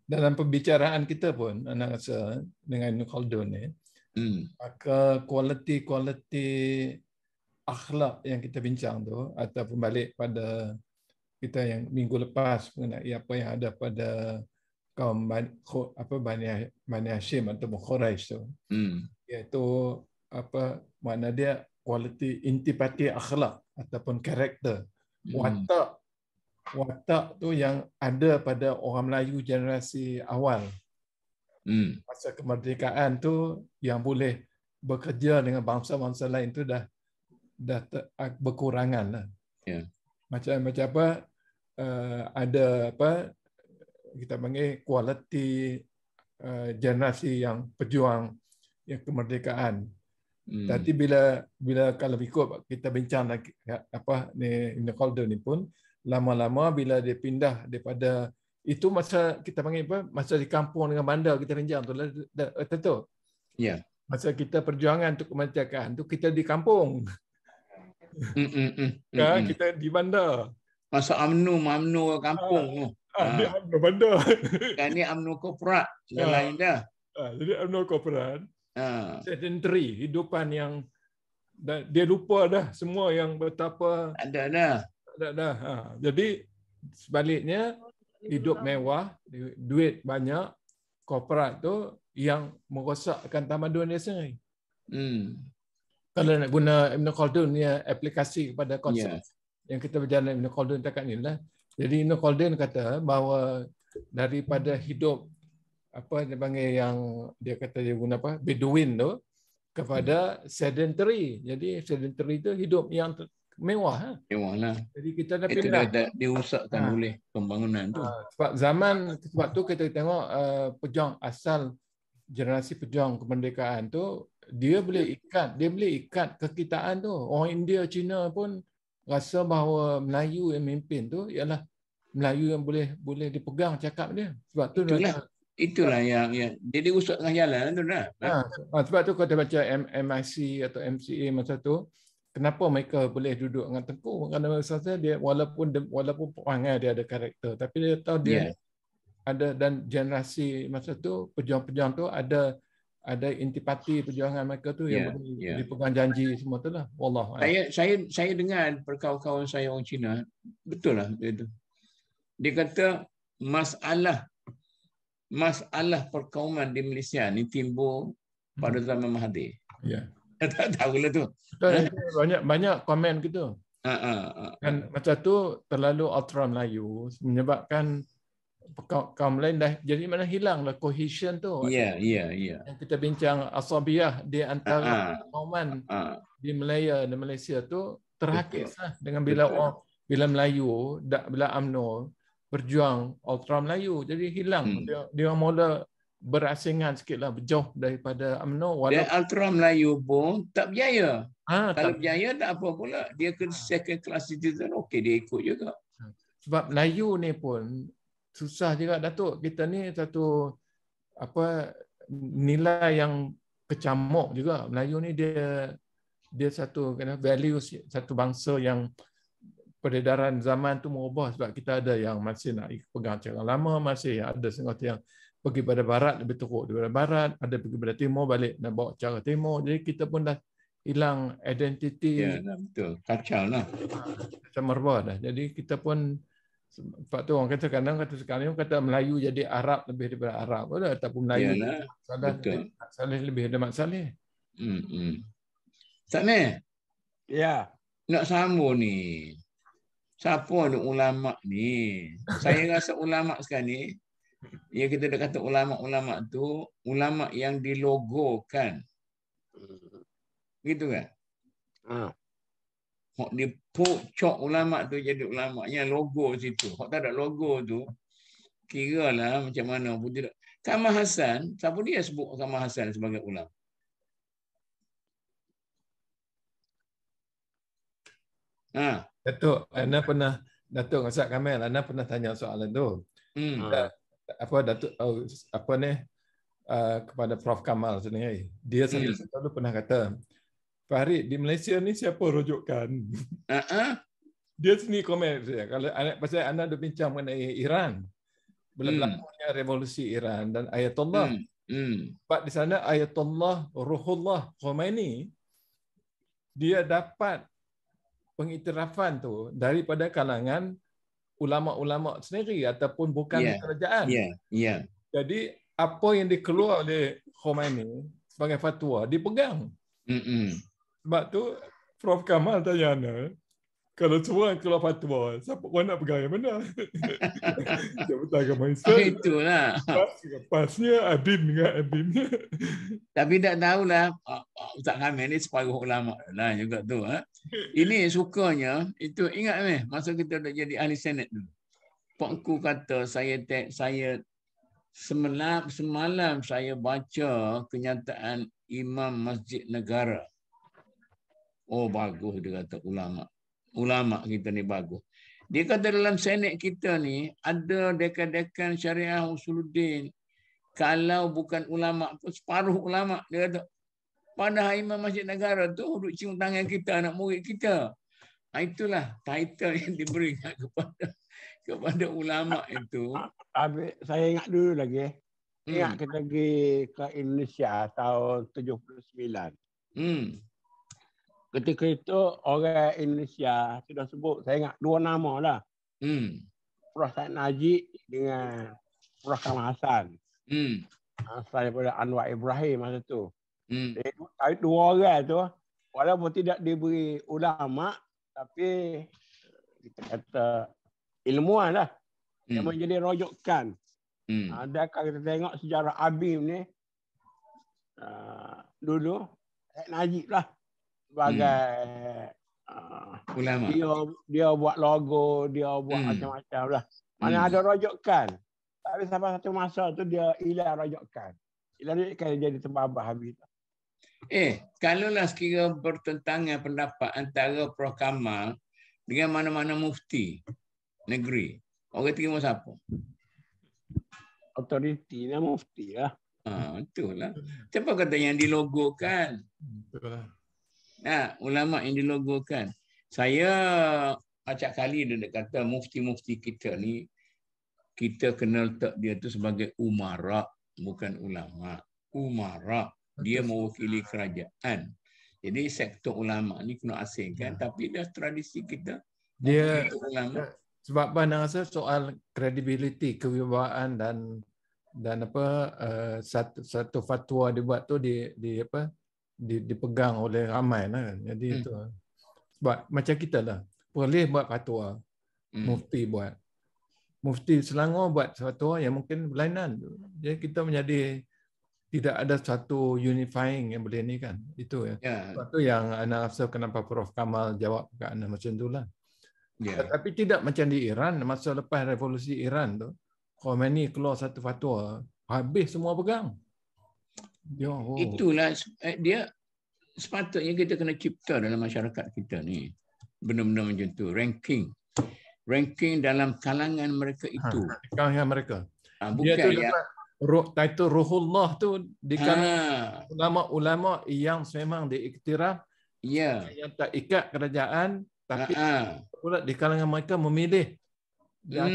Dalam pembicaraan kita pun, anak rasa dengan Ibn Khaldun ni, maka kualiti akhlak yang kita bincang tu, ataupun balik pada kita yang minggu lepas mengenai apa yang ada pada kaum Bani Hashim ataupun Quraisy tu, iaitu makna dia kualiti intipati akhlak ataupun karakter, watak tu yang ada pada orang Melayu generasi awal. Masa kemerdekaan tu yang boleh bekerja dengan bangsa-bangsa lain tu dah berkurangan lah. Macam apa, ada kita panggil kualiti generasi yang pejuang yang kemerdekaan. Tapi bila kalau ikut kita bincang lagi ni Ibn Khaldun ni pun, lama-lama bila dia pindah daripada itu, masa kita panggil masa di kampung dengan bandar kita bincang tu tentu. Masa kita perjuangan untuk kemerdekaan tu kita di kampung. Kita di bandar. Masa UMNO kampung tu. Dia UMNO bandar. Kan ni UMNO korporat lain dah. Jadi UMNO korporat. Sedentary, hidupan yang dia lupa dah semua yang betapa ada dah. Jadi sebaliknya hidup mewah, duit banyak, korporat tu yang merosakkan tamadun dia sendiri. Kalau nak guna Ibn Khaldun ni aplikasi kepada konsep yang kita berjalan Ibn Khaldun takat ni lah. Jadi Ibn Khaldun kata bahawa daripada hidup dia panggil yang dia kata dia guna Bedouin tu kepada sedentary. Jadi sedentary tu hidup yang mewah. Mewah lah. Jadi kita dah pindah. Itu dah dirosakkan oleh pembangunan tu. Sebab tu kita tengok pejuang asal generasi pejuang kemerdekaan tu dia boleh ikat kekitaan tu. Orang India, Cina pun rasa bahawa Melayu yang memimpin tu ialah Melayu yang boleh dipegang cakap dia. Sebab tu Itulah yang jadi usut tengah jalan tu dah. Sebab tu kalau baca MIC atau MCA masa tu, kenapa mereka boleh duduk dengan Tengku? Kerana maksudnya dia walaupun perangai dia ada karakter, tapi dia tahu dia ni ada, dan generasi masa tu pejuang-pejuang tu ada intipati perjuangan mereka tu yang boleh dipegang janji semua tu lah. Wallah. Saya dengar perkawan-kawan saya orang Cina, betul lah itu. Dia kata masalah perkauman di Malaysia ni timbul pada zaman Mahathir. Ya. Tak tahulah tu. Banyak komen gitu. Kan macam tu terlalu ultra Melayu menyebabkan kaum lain dah jadi mana hilanglah cohesion tu. Ya. Yang kita bincang asabiah di antara kauman di Malaya dan Malaysia tu terhakislah dengan bila Melayu bila UMNO berjuang ultra Melayu, jadi hilang. Dia mula berasingan sikitlah, berjauh daripada UMNO. Dan ultra Melayu pun tak berjaya. Kalau berjaya tak apa pula, dia ke second class citizen, okey dia ikut juga. Sebab Melayu ni pun susah juga, Datuk. Kita ni satu nilai yang kecamuk juga. Melayu ni dia satu values, satu bangsa yang peredaran zaman tu mengubah, sebab kita ada yang masih nak pegang cara lama, masih ada setengah yang pergi pada barat lebih teruk daripada barat, ada pergi pada timur balik nak bawa cara timur. Jadi kita pun dah hilang identiti. Ya, betul. Kacau lah. Macam merbah dah. Jadi kita pun, sebab tu orang kata kadang sekarang kata Melayu jadi Arab lebih daripada Arab. Ataupun Melayu Saleh lebih ada Mat Saleh. Tak ni? Ya. Nak sambung ni. Siapa ada ulama ni? Saya rasa ulama sekarang ni, ya kita dah kata ulama-ulama tu, ulama yang dilogokan. Gitu kan? Hak dipocok ulama tu jadi ulama yang logo situ. Hak tak ada logo tu, kiralah macam mana pun tidak. Kamal Hassan, siapa dia sebut Kamal Hassan sebagai ulama? Datuk, Datuk Ustaz Kamil, Ana pernah tanya soalan tu. Datuk kepada Prof Kamal sendiri. Dia selalu pernah kata, Farid, di Malaysia ni siapa rujukan? Dia sendiri komen saya. Kalau pasal Ana ada bincang mengenai Iran. Berlakunya revolusi Iran dan Ayatollah. Sebab di sana Ayatollah Ruhullah Khomeini, dia dapat pengiktirafan tu daripada kalangan ulama-ulama sendiri ataupun bukan kerajaan. Jadi apa yang dikeluar oleh Khomeini sebagai fatwa dipegang. Sebab tu Prof Kamal tanya Ana, kalau semua keluar fatwa, siapa orang nak pegang yang mana? Jabatan Agama Islam. Itulah. Pasnya Abim dengan Abim. Tapi tak tahulah Ustaz Kamil ni separuh ulama lah juga tu. Ini sukanya, itu ingat ni, masa kita dah jadi ahli senat dulu. Pak Ku kata semalam saya baca kenyataan Imam Masjid Negara. Oh bagus dia kata ulama kita ni bagus. Dia kata dalam senat kita ni ada dekan-dekan syariah usuluddin. Kalau bukan ulama pun separuh ulama, dia kata. Padahal Imam Masjid Negara tu duduk cium tangan kita, anak murid kita. Itulah title yang diberikan kepada ulama itu. Saya ingat dulu lagi. Ingat kita pergi ke Indonesia tahun 79. Ketika itu orang Indonesia sudah sebut, saya ingat dua nama lah. Prof Said Najib dengan Prof Kamal Hassan. Daripada Anwar Ibrahim masa tu. Dua orang tu, walaupun tidak diberi ulama, tapi kita kata ilmuwan lah. Yang menjadi rojokan. Dan kalau kita tengok sejarah Abim ni, dulu Said Najib lah. Sebagai ulama. Dia buat logo, dia buat macam-macam lah. Mana ada rojokan. Tapi sampai satu masa tu dia hilang rojokan. Hilang rojokan jadi terbabah habis. Kalaulah sekira bertentangan pendapat antara Prof Kamal dengan mana-mana mufti negeri, orang terima siapa? Autoriti lah mufti lah. Itulah. Siapa kata yang dilogokan? Betul. Nah, ulama yang dilogokan. Saya acak kali dia kata mufti-mufti kita ni, kita kenal tak dia tu sebagai umara, bukan ulama. Umara. Dia mewakili kerajaan. Jadi sektor ulama ni kena asingkan, tapi dah tradisi kita. Dia ulama. Sebab mana rasa soal kredibiliti, kewibawaan dan apa satu fatwa dibuat tu dipegang oleh ramai lah. Jadi itu. Sebab macam kita lah, boleh buat fatwa, mufti buat. Mufti Selangor buat fatwa yang mungkin berlainan. Jadi kita menjadi tidak ada satu unifying yang boleh ni kan. Itu ya. Sebab tu yang Ana rasa kenapa Prof Kamal jawab ke Ana macam itulah. Tapi tidak macam di Iran, masa lepas revolusi Iran tu, Khomeini keluar satu fatwa, habis semua pegang. Itulah dia sepatutnya kita kena cipta dalam masyarakat kita ni. Benda-benda macam tu, ranking dalam kalangan mereka itu. Kalangan mereka. Bukan dia tu dapat title Ruhullah tu di kalangan ulama-ulama yang memang diiktiraf, yang tak ikat kerajaan, tapi pula di kalangan mereka memilih yang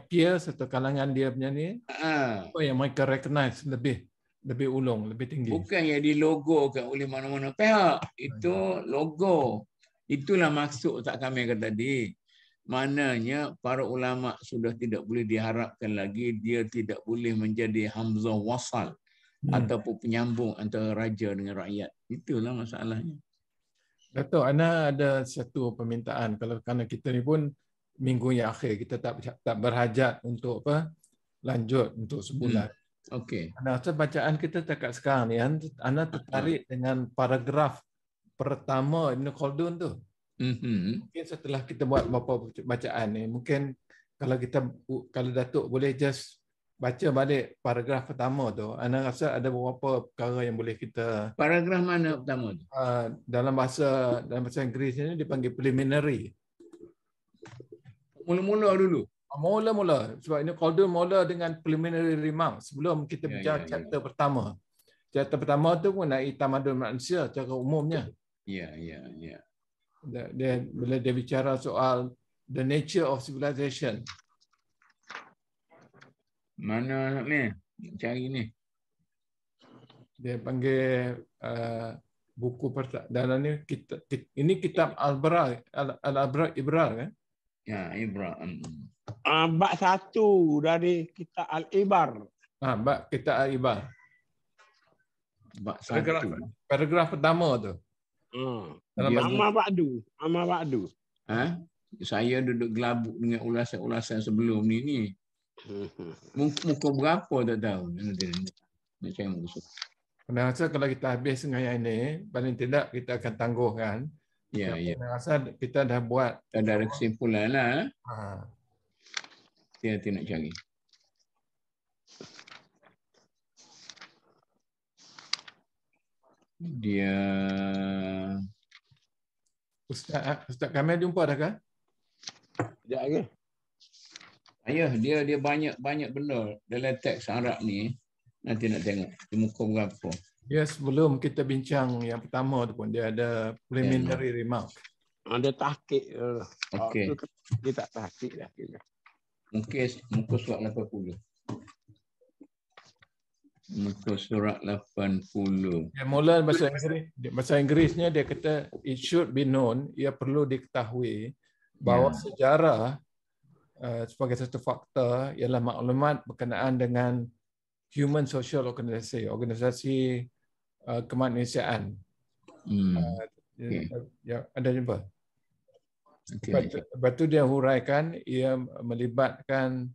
peers atau kalangan dia punya ni, apa yang mereka recognize lebih ulung, lebih tinggi. Bukan yang dilogokan oleh mana-mana pihak. Itu logo. Itulah maksud tak kami kata tadi. Maknanya para ulama sudah tidak boleh diharapkan lagi, dia tidak boleh menjadi hamzah wasal ataupun penyambung antara raja dengan rakyat. Itulah masalahnya. Datuk, Ana ada satu permintaan. Kerana kita ni pun minggu yang akhir, kita tak berhajat untuk lanjut untuk sebulan. Okey. Ana rasa bacaan kita dekat sekarang ni, Ana tertarik dengan paragraf pertama Ibn Khaldun tu. Mungkin setelah kita buat beberapa bacaan ni, mungkin kalau Datuk boleh just baca balik paragraf pertama tu, Ana rasa ada beberapa perkara yang boleh kita. Paragraf mana pertama tu? Dalam bahasa Inggeris ni dipanggil preliminary. Mula-mula dulu. Mula-mula. Sebab ini Khaldun mula dengan preliminary remark sebelum kita bicara chapter pertama. Chapter pertama tu mengenai tamadun manusia secara umumnya. Ya. Bila dia bicara soal the nature of civilization. Mana ni? Cari ni. Dia panggil buku dalam ni ini kitab Al-Ibrar kan? Ya, Ibrar. Bab 1 dari kitab Al-Ibar. Bab kitab Al-Ibar. Bab 1. Paragraf pertama tu. Amma Ba'du. Saya duduk gelabuk dengan ulasan-ulasan sebelum ni. Muka berapa tak tahu. Nak cari muka. Saya rasa kalau kita habis dengan yang ini, paling tidak kita akan tangguhkan. Ya. Saya rasa kita dah buat. Ada kesimpulan lah. Hati-hati nak cari. Dia Ustaz Kamil jumpa dah kan? Sekejap lagi. Dia banyak benda dalam teks Arab ni. Nanti nak tengok di muka berapa. Ya, sebelum kita bincang yang pertama tu pun dia ada preliminary remark. Ada tahqiq. Okey. Dia tak tahqiq dah. Muka surat 80. Muka surat 80. Dia mula bahasa Inggerisnya dia kata it should be known, ia perlu diketahui bahawa sejarah sebagai satu fakta ialah maklumat berkenaan dengan human social organisasi kemanusiaan. Ada jumpa. Lepas tu dia huraikan ia melibatkan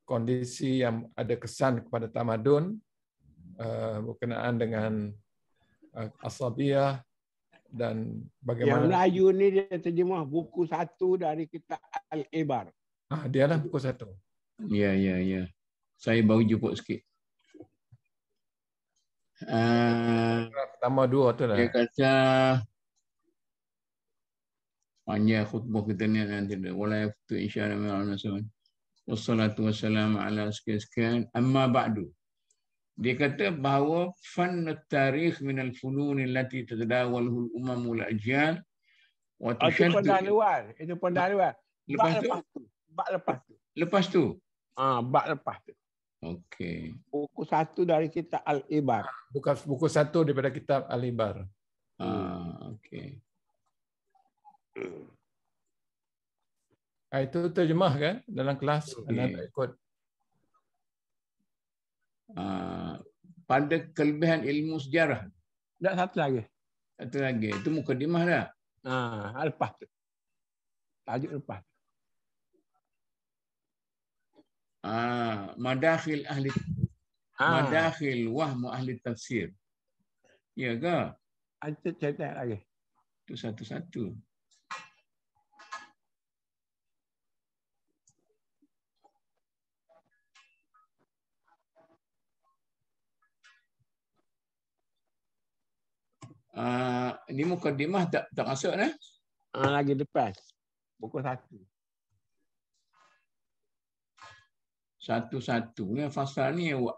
kondisi yang ada kesan kepada tamadun berkenaan dengan asabiyah dan bagaimana. Yang Melayu ni dia terjemah buku 1 dari kitab Al-Ibar. Dia lah buku 1. Ya. Saya baru jumpa sikit. Pertama 2 tu lah. Dia kata panjang khutbah kita ni nanti wala yaftu insya-Allah. Wassalatu wassalamu ala sekian-sekian. Amma ba'du. Dia kata bahawa fan tarikh min al-funun allati tatadawaluhu al-umam wal ajyal wa Itu pendahuluan. Itu pendahuluan. Lepas tu? Bab lepas tu. Lepas tu? Bab lepas tu. Okey. Buku 1 dari kitab Al-Ibar. Bukan buku 1 daripada kitab Al-Ibar. Okey. Itu terjemah kan dalam kelas. Anak tak ikut. Pada kelebihan ilmu sejarah. Tak, satu lagi. Satu lagi. Itu mukadimah dah. Lepas tu. Tajuk lepas. Madakhil ahli Madakhil wahm ahli tafsir. Ya ke? Itu cerita lagi. Itu satu-satu. Ini mukadimah tak masuk dah? Lagi depan. Buku 1. Satu-satu. Fasal ni wa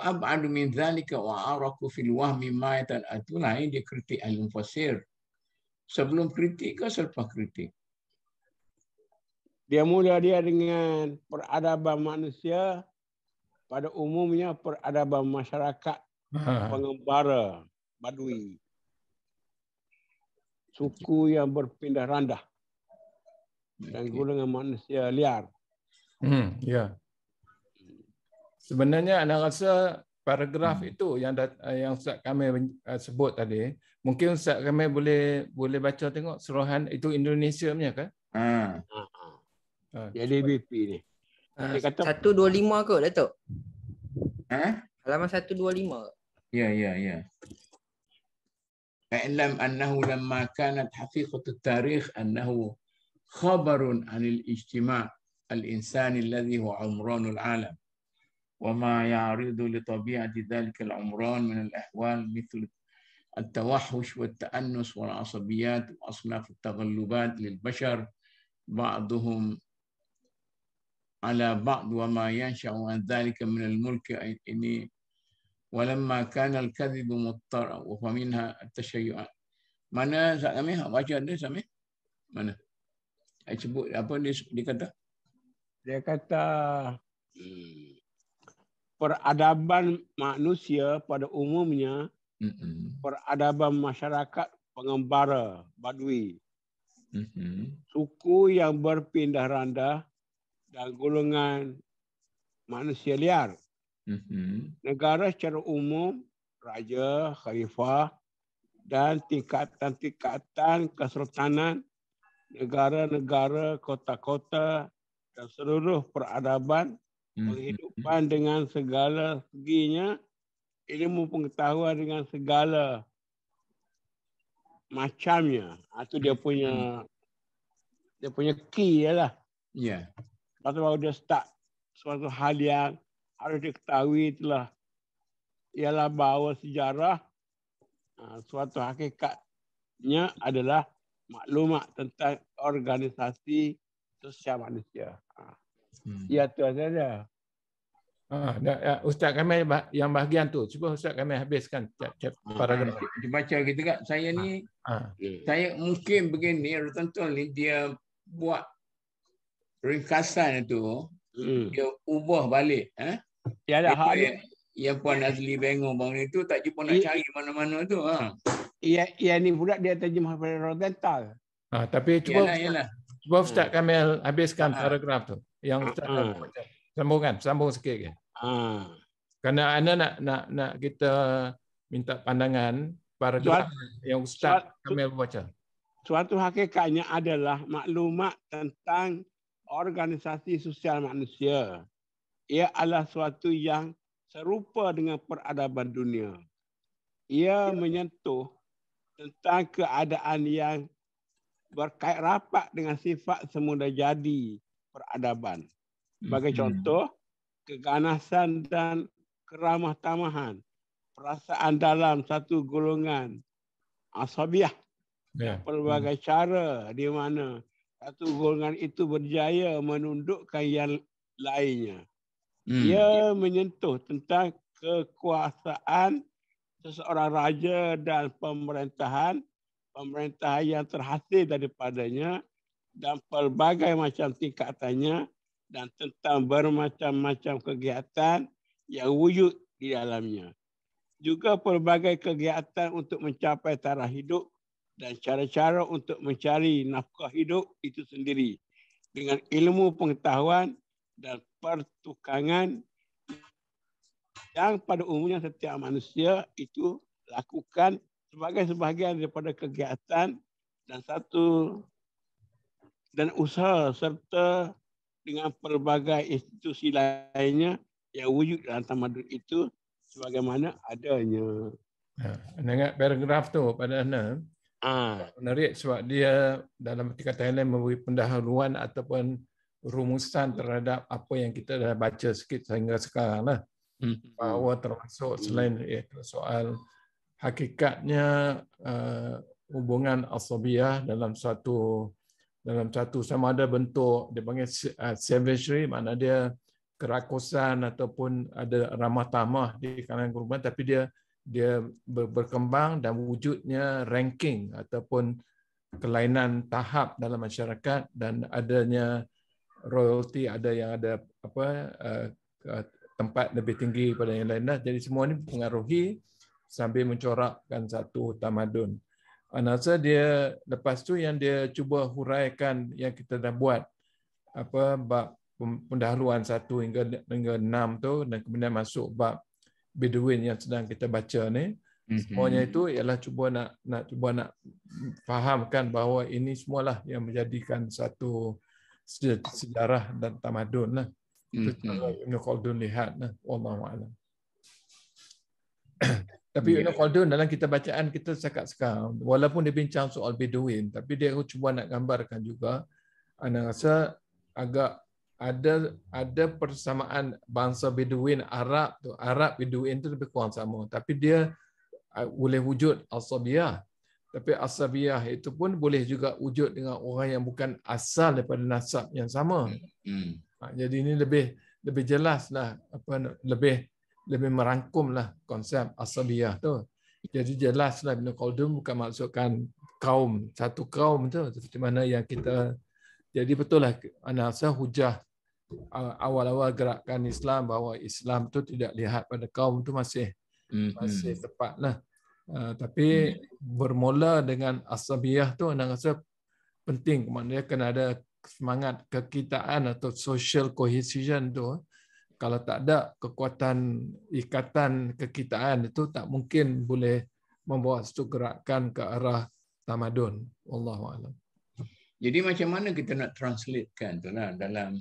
ab'adu min dhalika wa araku fil wahmi ma yatal'atu. Lain dia kritik al-mufassir. Sebelum kritik ke selepas kritik? Dia mula dia dengan peradaban manusia, pada umumnya peradaban masyarakat pengembara Badui. Suku yang berpindah randah dan golongan manusia liar. Ya. Sebenarnya anak rasa paragraf itu yang Ustaz kami sebut tadi, mungkin Ustaz kami boleh baca tengok suruhan itu Indonesia punya kan? Jadi BP ni. Dia kata 125 ke Datuk? Halaman 125. Ya. I'lam annahu lamma kanat haqiqatu tarikh annahu khabarun 'anil ijtima' al-insani alladhi huwa 'umranul 'alam wa ma ya'ridu li tabi'ati dhalika al-'umran min al-ahwal mithl at-tawahhush wa at-ta'annus wal 'asabiyyat wa asnaf at-taghallubat lil bashar ba'dhum 'ala ba'd wa ma yansha'u 'an dhalika min al-mulk ini walamma kana al-kadhib muttar wa minha at-tashayyu'at. Mana Ustaz kami baca dia Sami? Mana? Sebut apa dia kata? Dia kata peradaban manusia pada umumnya peradaban masyarakat pengembara Badui. Suku yang berpindah randah dan golongan manusia liar. Negara secara umum, raja, khalifah dan tingkatan-tingkatan kesultanan, negara-negara, kota-kota dan seluruh peradaban penghidupan dengan segala seginya, ilmu pengetahuan dengan segala macamnya. Itu dia punya key lah. Ya. Lepas tu baru dia start suatu hal yang harus diketahui ialah bahawa sejarah suatu hakikatnya adalah maklumat tentang organisasi sosial manusia. Ya tu saja. Ustaz kami yang bahagian tu, cuba Ustaz kami habiskan paragraf. Dibaca gitu kan. Saya ni saya mungkin begini, tentu ni dia buat ringkasan itu dia ubah balik. Yalah, yang Puan Azli Bengong bang itu tak jumpa nak cari mana-mana tu. Ia ni pula dia terjemah pada Rosenthal. Tapi cuba Ustaz Kamil habiskan paragraf tu. Yang Ustaz sambung sikit ke. Kerana Ana nak kita minta pandangan paragraf yang Ustaz Kamil baca. Suatu hakikatnya adalah maklumat tentang organisasi sosial manusia. Ia adalah suatu yang serupa dengan peradaban dunia. Ia menyentuh tentang keadaan yang berkait rapat dengan sifat semula jadi peradaban. Sebagai contoh, keganasan dan keramah tamahan, perasaan dalam satu golongan asabiah, pelbagai cara di mana satu golongan itu berjaya menundukkan yang lainnya. Ia menyentuh tentang kekuasaan seseorang raja dan pemerintahan yang terhasil daripadanya dan pelbagai macam tingkatannya dan tentang bermacam-macam kegiatan yang wujud di dalamnya. Juga pelbagai kegiatan untuk mencapai taraf hidup dan cara-cara untuk mencari nafkah hidup itu sendiri dengan ilmu pengetahuan dan pertukangan yang pada umumnya setiap manusia itu lakukan sebagai sebahagian daripada kegiatan dan usaha serta dengan pelbagai institusi lainnya yang wujud dalam tamadun itu sebagaimana adanya. Anda ingat paragraf tu pada Anda? Menarik sebab dia dalam perkataan lain memberi pendahuluan ataupun rumusan terhadap apa yang kita dah baca sikit sehingga sekarang lah. Bahawa termasuk selain iaitu soal hakikatnya hubungan asabiyah dalam satu sama ada bentuk dia panggil savagery, makna dia kerakusan ataupun ada ramah tamah di kalangan korban, tapi dia berkembang dan wujudnya ranking ataupun kelainan tahap dalam masyarakat dan adanya royalty, ada yang ada tempat lebih tinggi pada yang lain. Jadi semua ini mempengaruhi sambil mencorakkan satu tamadun. Anasa dia lepas tu yang dia cuba huraikan yang kita dah buat bab pendahuluan 1 hingga 6 tu dan kemudian masuk bab Bedouin yang sedang kita baca ni. Semuanya itu ialah cuba nak fahamkan bahawa ini semualah yang menjadikan satu sejarah dan tamadun lah. Itu Ibn Khaldun lihat lah. Wallahu a'lam. Tapi Ibn Khaldun dalam kita bacaan kita cakap sekarang, walaupun dia bincang soal Bedouin, tapi dia cuba nak gambarkan juga, Anda rasa agak ada persamaan bangsa Bedouin Arab Bedouin tu lebih kurang sama, tapi dia boleh wujud asabiyah. Tapi asabiyah itu pun boleh juga wujud dengan orang yang bukan asal daripada nasab yang sama. Jadi ini lebih jelaslah lebih merangkumlah konsep asabiyah tu. Jadi jelaslah Ibn Khaldun bukan maksudkan satu kaum tu seperti mana yang kita. Jadi betul lah ana rasa hujah awal-awal gerakan Islam bahawa Islam tu tidak lihat pada kaum tu masih tepatlah. Tapi bermula dengan asabiyah tu ana rasa penting, maknanya kena ada semangat kekitaan atau social cohesion tu. Kalau tak ada kekuatan ikatan kekitaan itu tak mungkin boleh membawa satu gerakan ke arah tamadun. Wallahu a'lam. Jadi macam mana kita nak translatekan tu lah dalam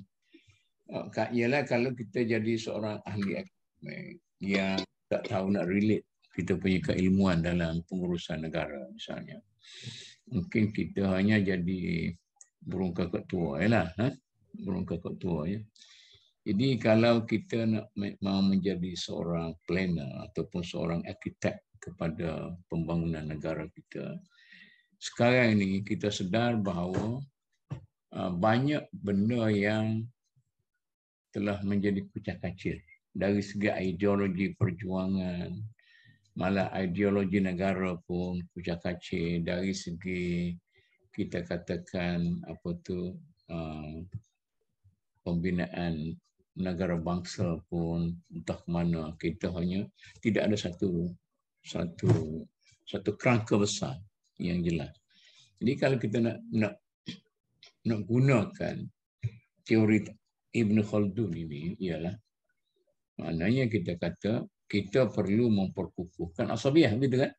ialah kalau kita jadi seorang ahli akademik yang tak tahu nak relate kita punya keilmuan dalam pengurusan negara misalnya. Mungkin kita hanya jadi burung kakak tua burung kakak tua ya. Jadi kalau kita nak mau menjadi seorang planner ataupun seorang arkitek kepada pembangunan negara kita, sekarang ini kita sedar bahawa banyak benda yang telah menjadi kucak-kacir dari segi ideologi perjuangan, malah ideologi negara pun kucak-kacir dari segi kita katakan pembinaan negara bangsa pun entah ke mana, kita hanya tidak ada satu kerangka besar yang jelas. Jadi kalau kita nak gunakan teori Ibn Khaldun ini ialah maknanya kita kata kita perlu memperkukuhkan asabiyah, begitu kan?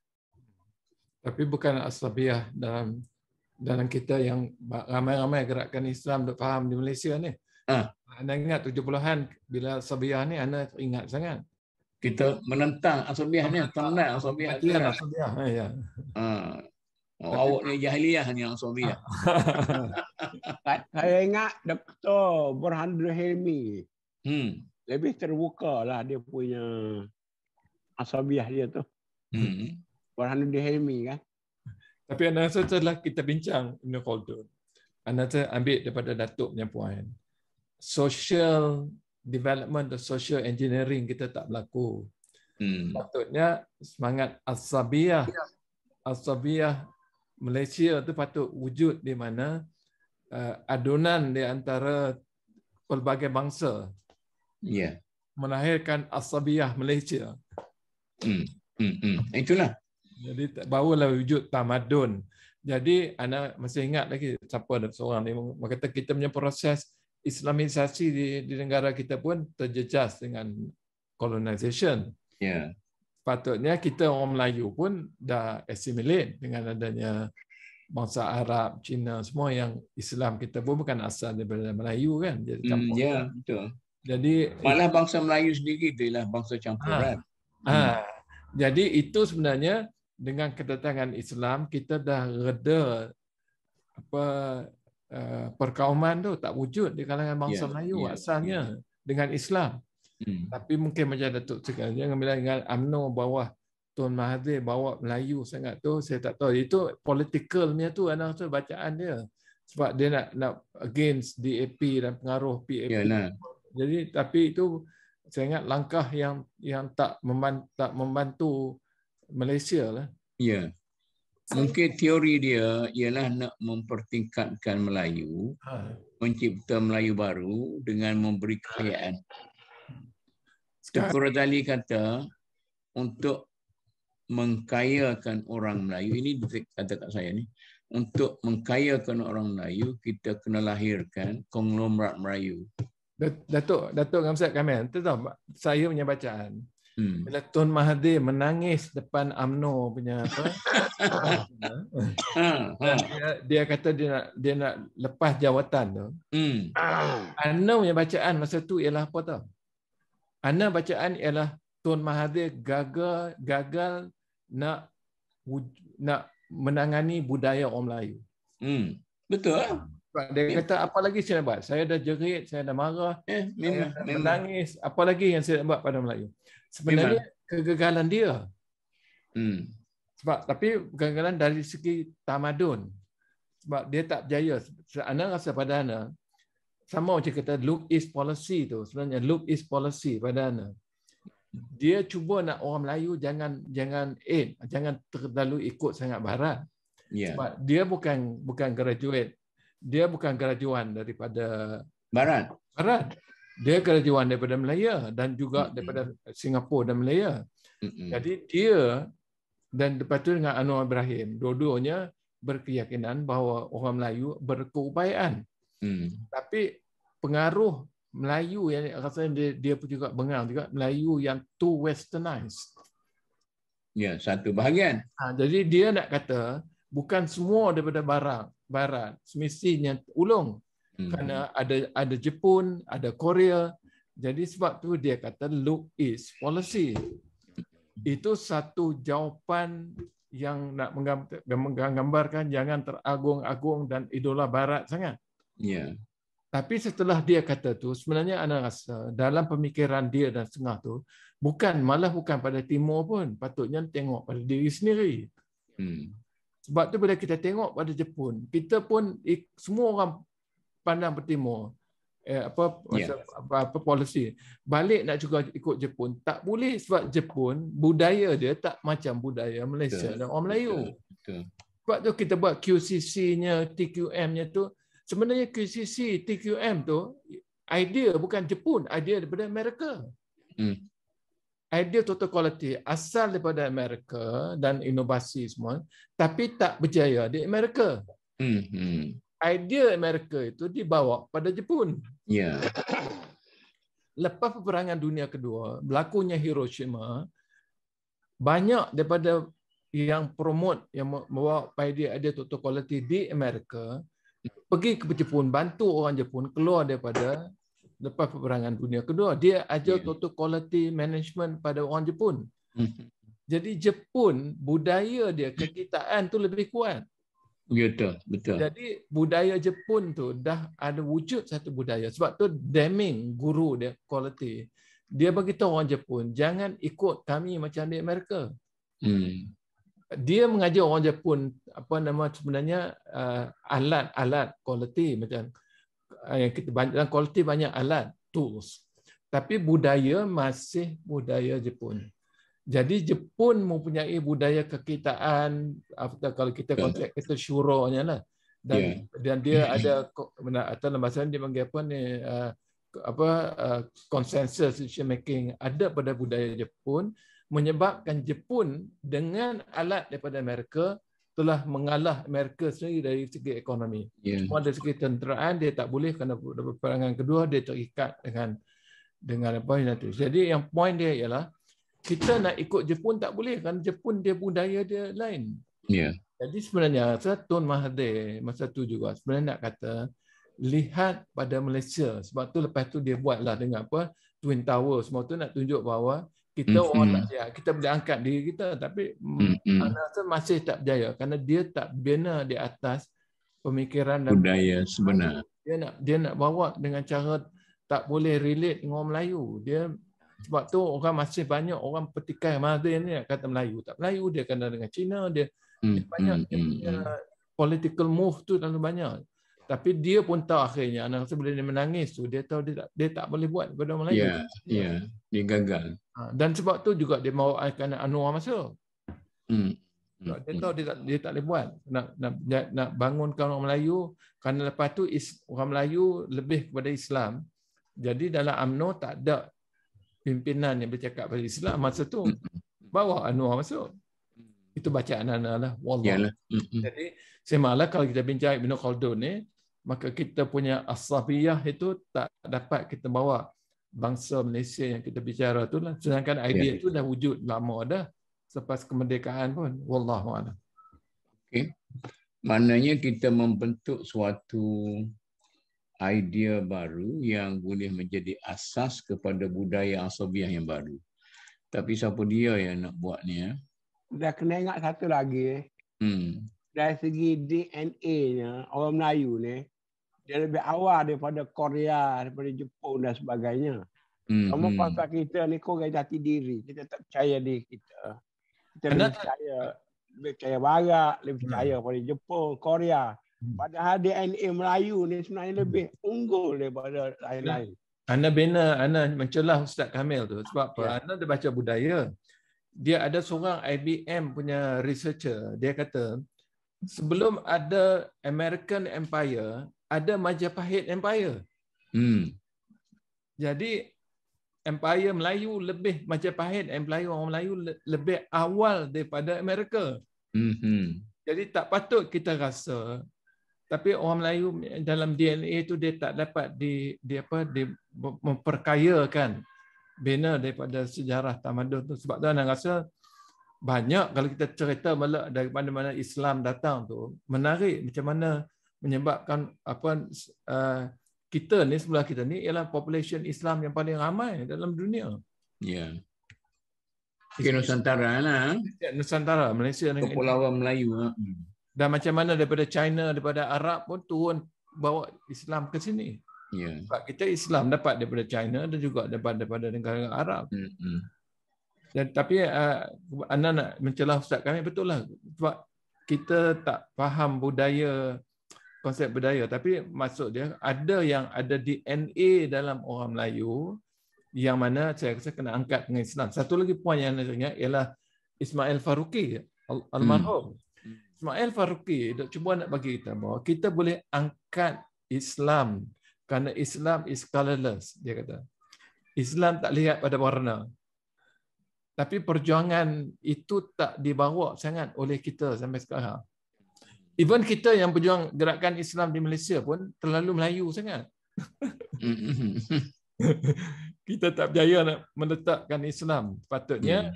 Tapi bukan asabiyah dalam kita yang ramai-ramai gerakan Islam faham di Malaysia ni. Anda ingat 70-an bila asabiyah ni anda ingat sangat. Kita menentang asabiyah ni, tenang asabiyah. Ya. Awak ni jahiliyah ni asabiyah. Saya ingat Dr. Burhanuddin Hilmi. Lebih terbuka lah dia punya asabiyah dia tu. Burhanuddin Hilmi kan. Tapi anda rasa setelah kita bincang Ibn Khaldun, anda ambil daripada Datuk punya puan. social development dan social engineering kita tak berlaku. Patutnya semangat Asabiyah Malaysia tu patut wujud di mana adunan di antara pelbagai bangsa. Melahirkan Asabiyah Malaysia. Itulah. Jadi barulah wujud tamadun. Jadi anak masih ingat lagi siapa ada seorang ni kata kita punya proses Islamisasi di negara kita pun terjejas dengan colonization. Patutnya kita orang Melayu pun dah assimilate dengan adanya bangsa Arab, Cina semua yang Islam kita pun bukan asal daripada Melayu kan. Jadi campur. Betul. Jadi malah bangsa Melayu sendiri itulah bangsa campuran. Jadi itu sebenarnya dengan kedatangan Islam kita dah reda perkauman tu tak wujud di kalangan bangsa Melayu asalnya dengan Islam. Tapi mungkin macam Datuk cakap jangan bila dengan UMNO bawah Tun Mahathir bawa Melayu sangat tu saya tak tahu itu politikalnya tu anak tu bacaan dia sebab dia nak against DAP dan pengaruh PAP. Jadi tapi itu saya ingat langkah yang tak membantu Malaysia lah. Mungkin teori dia ialah nak mempertingkatkan Melayu, mencipta Melayu baru dengan memberi kekayaan. Tun Razali kata untuk mengkayakan orang Melayu, ini kata kat saya ni, untuk mengkayakan orang Melayu kita kena lahirkan konglomerat Melayu. Datuk Gamsat Kamil, tu tahu saya punya bacaan. Bila Tun Mahathir menangis depan UMNO punya apa? Dia kata dia nak lepas jawatan tu. Ana punya bacaan masa tu ialah apa tahu? Ana bacaan ialah Tun Mahathir gagal nak menangani budaya orang Melayu. Betul. Dia kata apa lagi saya nak buat? Saya dah jerit, saya dah marah, saya dah menangis. Apa lagi yang saya nak buat pada Melayu? Sebenarnya kegagalan dia. Tapi kegagalan dari segi tamadun. Sebab dia tak berjaya. Ana rasa pada Ana sama macam kata look east policy tu. Sebenarnya look east policy pada Ana. Dia cuba nak orang Melayu jangan terlalu ikut sangat barat. Sebab dia bukan graduate. Dia bukan graduan daripada barat. Dia graduan daripada Melaya dan juga daripada Singapura dan Melaya. Jadi dia dan lepas tu dengan Anwar Ibrahim, dua-duanya berkeyakinan bahawa orang Melayu berkeupayaan. Tapi pengaruh Melayu yang rasanya dia pun juga bengang juga Melayu yang too westernized. Satu bahagian. Jadi dia nak kata bukan semua daripada barat semestinya ulung. Kerana ada Jepun, ada Korea. Jadi sebab tu dia kata look east policy. Itu satu jawapan yang nak menggambarkan jangan teragung-agung dan idola barat sangat. Tapi setelah dia kata tu sebenarnya ana rasa dalam pemikiran dia dan setengah tu bukan pada timur pun, patutnya tengok pada diri sendiri. Sebab tu bila kita tengok pada Jepun, kita pun semua orang pandang bertimur apa polisi. Balik nak juga ikut Jepun, tak boleh sebab Jepun budaya dia tak macam budaya Malaysia dan orang Melayu. Sebab tu kita buat QCC-nya, TQM-nya tu sebenarnya QCC, TQM tu idea bukan Jepun, idea daripada Amerika. Idea total quality asal daripada Amerika dan inovasi semua, tapi tak berjaya di Amerika. Idea Amerika itu dibawa pada Jepun. Lepas peperangan dunia kedua, berlakunya Hiroshima, banyak daripada yang promote, yang membawa idea total quality di Amerika, pergi ke Jepun, bantu orang Jepun keluar daripada lepas peperangan dunia kedua. Dia ajar total quality management pada orang Jepun. Jadi Jepun, budaya dia, kekitaan tu lebih kuat. Betul. Jadi budaya Jepun tu dah ada wujud satu budaya. Sebab tu Deming, guru dia, quality, dia beritahu orang Jepun, jangan ikut kami macam di Amerika. Dia mengajar orang Jepun sebenarnya alat-alat quality macam yang kita dalam kualiti banyak alat, tools. Tapi budaya masih budaya Jepun. Jadi Jepun mempunyai budaya kekitaan, kalau kita konsep kita syuronya lah. Dan dia ada atau dalam bahasa dia panggil apa ni, consensus decision making ada pada budaya Jepun, menyebabkan Jepun dengan alat daripada Amerika telah mengalah Amerika sendiri dari segi ekonomi. Cuma dari segi tenteraan dia tak boleh kerana peperangan kedua dia terikat dengan apa yang itu. Jadi yang point dia ialah kita nak ikut Jepun tak boleh kerana Jepun dia budaya dia lain. Jadi sebenarnya Tun Mahathir masa tu juga sebenarnya nak kata lihat pada Malaysia, sebab tu lepas tu dia buatlah dengan apa Twin Tower semua tu nak tunjuk bahawa kita orang tak siap, kita boleh angkat diri kita, tapi rasa masih tak berjaya kerana dia tak bina di atas pemikiran dan budaya sebenar. Dia nak bawa dengan cara tak boleh relate dengan orang Melayu. Dia sebab tu orang masih banyak orang petikai Mahathir ni nak kata Melayu. Tak Melayu, dia kena dengan Cina, dia banyak political move tu terlalu banyak. Tapi dia pun tahu akhirnya anak sebelum dia menangis tu dia tahu dia tak boleh buat kepada orang Melayu. Dia gagal. Dan sebab tu juga dia mau akan Anwar masuk. Dia tahu dia tak boleh buat. Nak bangunkan orang Melayu kerana lepas tu orang Melayu lebih kepada Islam. Jadi dalam UMNO tak ada pimpinan yang bercakap pasal Islam masa tu. Bawa Anwar masuk. Itu bacaan anak lah. Wallah. Jadi semalah kalau kita bincang Ibn Khaldun ni, maka kita punya asabiyah itu tak dapat kita bawa bangsa Malaysia yang kita bicara tu lah. Sedangkan idea itu dah wujud lama dah selepas kemerdekaan pun. Wallahualam. Okay. Maknanya kita membentuk suatu idea baru yang boleh menjadi asas kepada budaya asabiyah yang baru. Tapi siapa dia yang nak buat ni? Dah kena ingat satu lagi. Dari segi DNA-nya, orang Melayu ni, dia lebih awal daripada Korea, daripada Jepun dan sebagainya. Sama pasal kita ni, korang jati diri. Kita tak percaya diri kita. Kita lebih percaya Barat, lebih percaya pada Jepun, Korea. Padahal DNA Melayu ni sebenarnya lebih unggul daripada lain-lain. Ana mencelah Ustaz Kamil tu. Sebab apa? Ana ada baca budaya. Dia ada seorang IBM punya researcher. Dia kata, sebelum ada American Empire, ada Majapahit Empire. Jadi Empire Melayu lebih Majapahit, Empire orang Melayu lebih awal daripada Amerika. Jadi tak patut kita rasa, tapi orang Melayu dalam DNA itu dia tak dapat memperkayakan bina daripada sejarah tamadun tu. Sebab tu anda rasa banyak kalau kita cerita malah dari mana-mana Islam datang tu menarik macam mana menyebabkan kita ni sebelah kita ni ialah population Islam yang paling ramai dalam dunia. Nusantara lah. Nusantara, Malaysia dengan Kepulauan Melayu. Dan macam mana daripada China, daripada Arab pun turun bawa Islam ke sini. Sebab kita Islam dapat daripada China dan juga daripada negara Arab. Dan tapi anda nak mencelah Ustaz kami betul lah. Sebab kita tak faham budaya, konsep budaya. Tapi maksud dia ada yang ada DNA dalam orang Melayu yang mana saya rasa kena angkat dengan Islam. Satu lagi poin yang saya ingat ialah Ismail Faruqi, almarhum. Ismail Faruqi cuba nak bagi kita bahawa kita boleh angkat Islam kerana Islam is colorless, dia kata. Islam tak lihat pada warna. Tapi perjuangan itu tak dibawa sangat oleh kita sampai sekarang. Even kita yang berjuang gerakan Islam di Malaysia pun terlalu Melayu sangat. Kita tak berjaya nak meletakkan Islam. Patutnya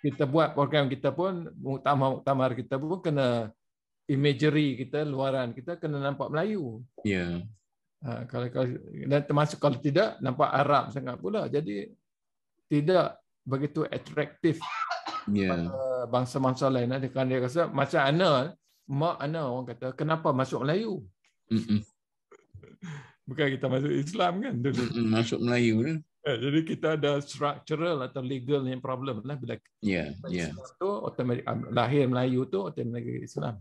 kita buat program kita pun, muktamar kita pun kena imagery kita, luaran kita kena nampak Melayu. Kalau dan termasuk kalau tidak nampak Arab sangat pula. Jadi tidak begitu atraktif pada bangsa-bangsa lain. Kerana dia rasa macam mak Ana orang kata kenapa masuk Melayu? Bukan kita masuk Islam kan dulu. Masuk Melayu kan. Jadi kita ada structural atau legal yang problem lah bila tu otomatik lahir Melayu tu otomatik Islam.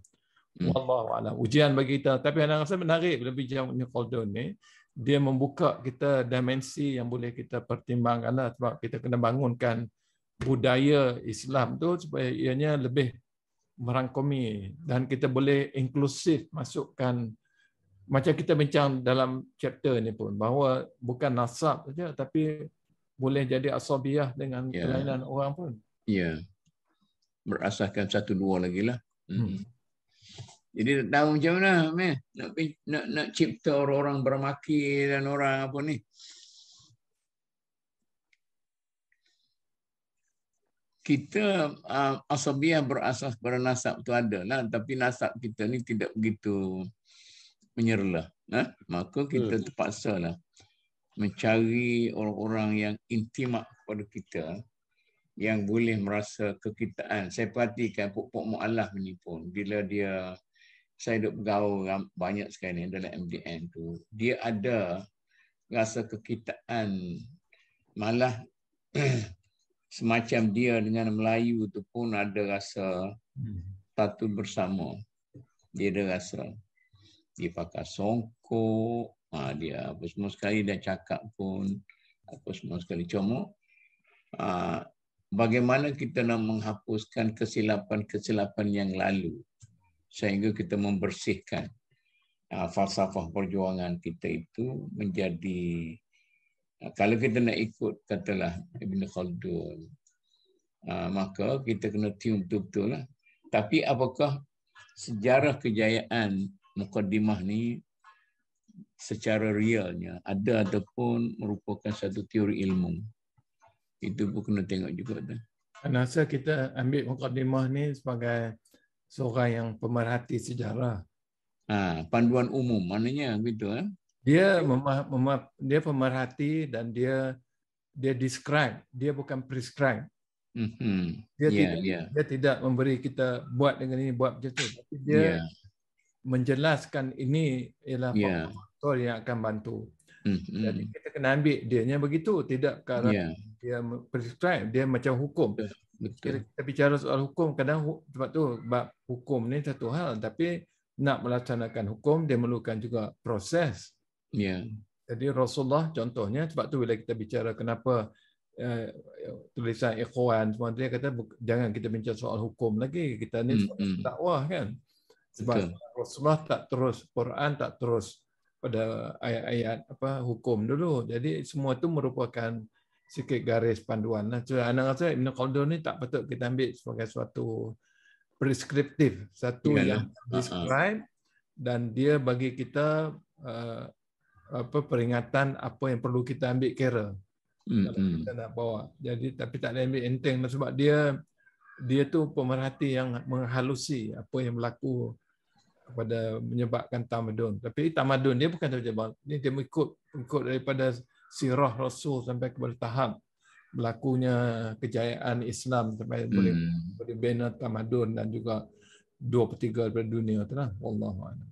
Wallahu a'lam. Ujian bagi kita. Tapi anak rasa menarik bila bincang Ibn Khaldun ni. Dia membuka kita dimensi yang boleh kita pertimbangkan lah. Sebab kita kena bangunkan budaya Islam tu supaya ianya lebih merangkumi dan kita boleh inklusif masukkan macam kita bincang dalam chapter ni pun bahawa bukan nasab saja tapi boleh jadi asabiyah dengan kelainan orang pun. Ya. Berasaskan satu dua lagi lah. Jadi tak tahu macam mana nak cipta orang-orang bermaki dan orang apa ni. Kita asabiyah berasas pada nasab tu ada lah, tapi nasab kita ni tidak begitu menyerlah. Maka kita terpaksa lah mencari orang-orang yang intimat kepada kita, yang boleh merasa kekitaan. Saya perhatikan Pok Mu'alaf ni pun, bila saya duduk bergaul banyak sekali dalam MDN tu, dia ada rasa kekitaan, malah semacam dia dengan Melayu tu pun ada rasa satu bersama. Dia ada rasa dia pakai songkok, dia apa semua sekali, dan cakap pun apa semua sekali. Cuma bagaimana kita nak menghapuskan kesilapan-kesilapan yang lalu sehingga kita membersihkan falsafah perjuangan kita itu menjadi, kalau kita nak ikut katalah Ibn Khaldun, maka kita kena tune betul-betul lah. Tapi apakah sejarah kejayaan Muqaddimah ni secara realnya ada ataupun merupakan satu teori ilmu? Itu pun kena tengok juga tu. Saya rasa kita ambil Muqaddimah ni sebagai seorang yang pemerhati sejarah. Panduan umum maknanya begitu kan? Dia dia pemerhati dan dia describe, dia bukan prescribe. Dia tidak memberi kita buat dengan ini, buat macam tu. Tapi dia menjelaskan ini ialah faktor yang akan bantu. Jadi kita kena ambil dianya begitu, tidak kerana dia prescribe, dia macam hukum. Betul. Kita bicara soal hukum, kadang sebab tu bab hukum ni satu hal, tapi nak melaksanakan hukum dia memerlukan juga proses. Jadi Rasulullah contohnya, sebab tu bila kita bicara kenapa tulisan Ikhwan semua, dia kata jangan kita bincang soal hukum lagi, kita ni dakwah kan. Sebab Rasulullah tak terus Quran, tak terus pada ayat-ayat hukum dulu. Jadi semua itu merupakan sikit garis panduan lah. So, anak rasa Ibn Khaldun ni tak patut kita ambil sebagai suatu preskriptif, satu yang describe, dan dia bagi kita peringatan apa yang perlu kita ambil kira kalau kita nak bawa. Jadi tapi tak boleh ambil enteng sebab dia tu pemerhati yang menghalusi apa yang berlaku pada menyebabkan tamadun. Tapi tamadun dia bukan saja ni, dia ikut daripada sirah Rasul sampai kepada tahap berlakunya kejayaan Islam sampai boleh bina tamadun dan juga 2/3 daripada dunia tu lah. Wallahu a'lam.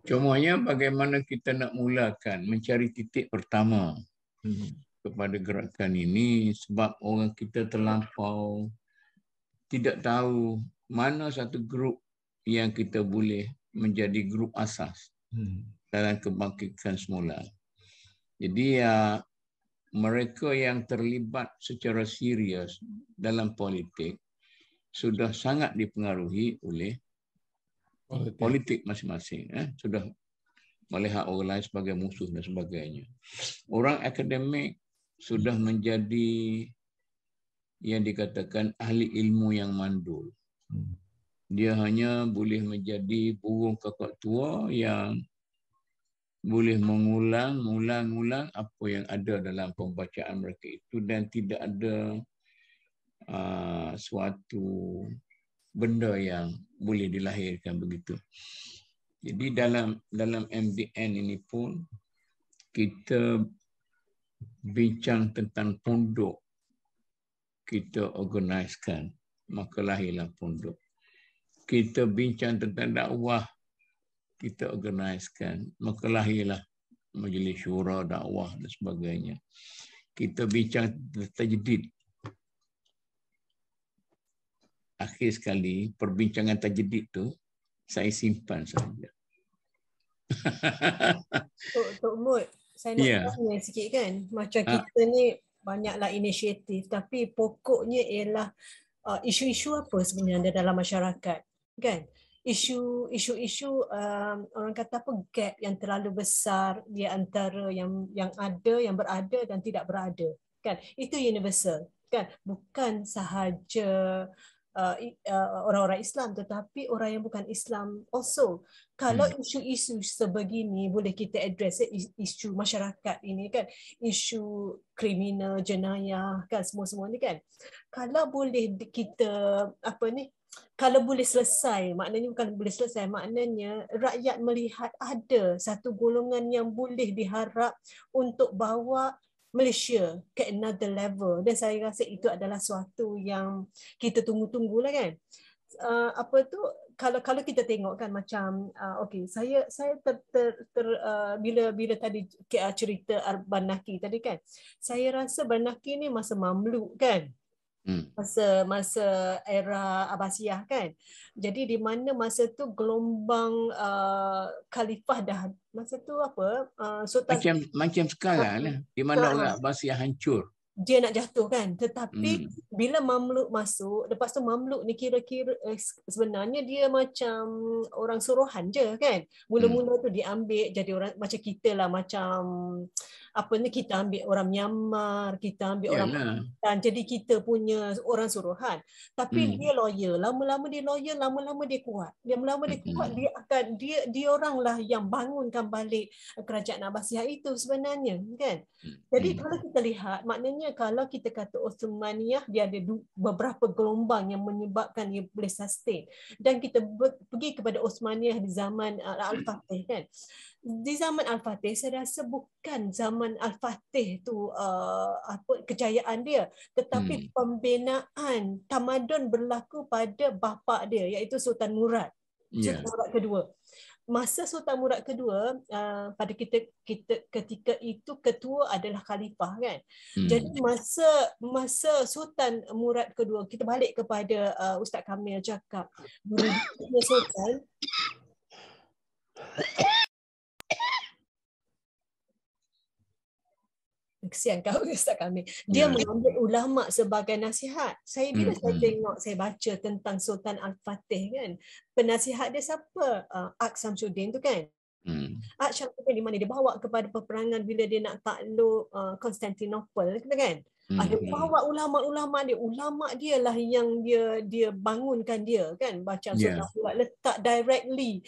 Cumanya bagaimana kita nak mulakan mencari titik pertama kepada gerakan ini, sebab orang kita terlampau tidak tahu mana satu grup yang kita boleh menjadi grup asas dalam kebangkitan semula. Jadi mereka yang terlibat secara serius dalam politik sudah sangat dipengaruhi oleh politik masing-masing. Sudah melihat orang lain sebagai musuh dan sebagainya. Orang akademik sudah menjadi yang dikatakan ahli ilmu yang mandul. Dia hanya boleh menjadi burung kakak tua yang boleh mengulang apa yang ada dalam pembacaan mereka itu, dan tidak ada suatu benda yang boleh dilahirkan begitu. Jadi dalam MDN ini pun kita bincang tentang pondok, kita organisekan, maka lahirlah pondok. Kita bincang tentang dakwah, kita organisekan, maka lahirlah majlis syura dakwah dan sebagainya. Kita bincang tentang tajdid. Akhir sekali perbincangan tajdid tu Saya simpan saja. Tok Mut, saya nak tanya sikit kan. Macam kita ni banyaklah inisiatif, tapi pokoknya ialah isu-isu apa sebenarnya dalam masyarakat, kan? Isu-isu orang kata apa, gap yang terlalu besar di antara yang ada, yang berada dan tidak berada, kan? Itu universal, kan? Bukan sahaja orang-orang Islam, tetapi orang yang bukan Islam also. Kalau isu-isu sebegini boleh kita address, isu masyarakat ini, kan, isu kriminal, jenayah, kan, semua-semua ni, kan, kalau boleh kita kalau boleh selesai, maknanya bukan boleh selesai, maknanya rakyat melihat ada satu golongan yang boleh diharap untuk bawa Malaysia ke another level, dan saya rasa itu adalah suatu yang kita tunggu-tunggulah, kan. Kalau kita tengok, kan, macam okey, saya bila tadi cerita Bernaki tadi, kan, saya rasa Bernaki ni masa Mamluk, kan, masa era Abbasiyah, kan. Jadi di mana masa tu gelombang khalifah dah, masa tu Sultan macam sekarang lah, di mana orang Abbasiyah hancur, dia nak jatuh, kan. Tetapi bila Mamluk masuk, lepas tu Mamluk ni kira-kira sebenarnya dia macam orang suruhan je, kan. Mula-mula tu diambil jadi orang macam kita lah, macam kita ambil orang Myanmar, kita ambil orang Pakistan, jadi kita punya orang suruhan. Tapi dia lawyer, lama-lama dia lawyer, lama-lama dia kuat. Lama-lama dia kuat, dia oranglah yang bangunkan balik kerajaan Abbasiyah itu sebenarnya, kan. Jadi kalau kita lihat, maknanya kalau kita kata Osmaniyah, dia ada beberapa gelombang yang menyebabkan dia boleh sustain. Dan kita pergi kepada Osmaniyah di zaman Al-Fatih, kan. Di zaman Al-Fatih, saya rasa bukan zaman Al-Fatih tu kejayaan dia, tetapi pembinaan tamadun berlaku pada bapa dia, iaitu Sultan Murad. Sultan Murad kedua. Masa Sultan Murad kedua, pada ketika itu ketua adalah khalifah, kan. Jadi masa Sultan Murad kedua, kita balik kepada Ustaz Kamil cakap, Sultan kesian kau Ustaz Kamil. Dia mengambil ulama sebagai nasihat. Bila saya tengok, saya baca tentang Sultan Al-Fatih, kan, penasihat dia siapa? Ak Samsuddin tu, kan. Ak Samsuddin di mana dia bawa kepada peperangan bila dia nak takluk Konstantinopel, kan. Ada bawa ulama-ulama dia. Ulama dia lah yang dia bangunkan dia, kan. Macam Sultan Murad letak directly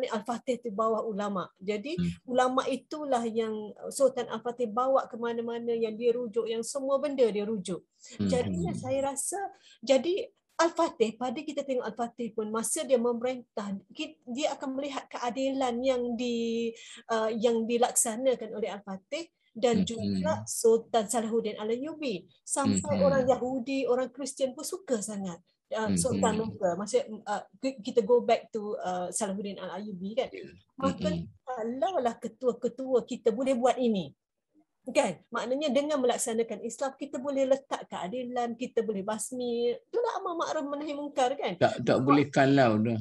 Al-Fatih di bawah ulama. Jadi ulama itulah yang Sultan Al-Fatih bawa ke mana-mana yang dia rujuk, yang semua benda dia rujuk. Jadi saya rasa, jadi Al-Fatih, pada kita tengok Al-Fatih pun, masa dia memerintah, dia akan melihat keadilan yang dilaksanakan oleh Al-Fatih dan juga Sultan Salahuddin Al-Ayyubi. Sampai orang Yahudi, orang Kristian pun suka sangat Sultan mereka. Maksudnya kita go back to Salahuddin Al-Ayyubi, kan. Maka kalaulah ketua-ketua kita boleh buat ini, kan, maknanya dengan melaksanakan Islam kita boleh letak keadilan, kita boleh basmi, itulah amar ma'ruf nahi munkar, kan. Tak boleh kalau dah.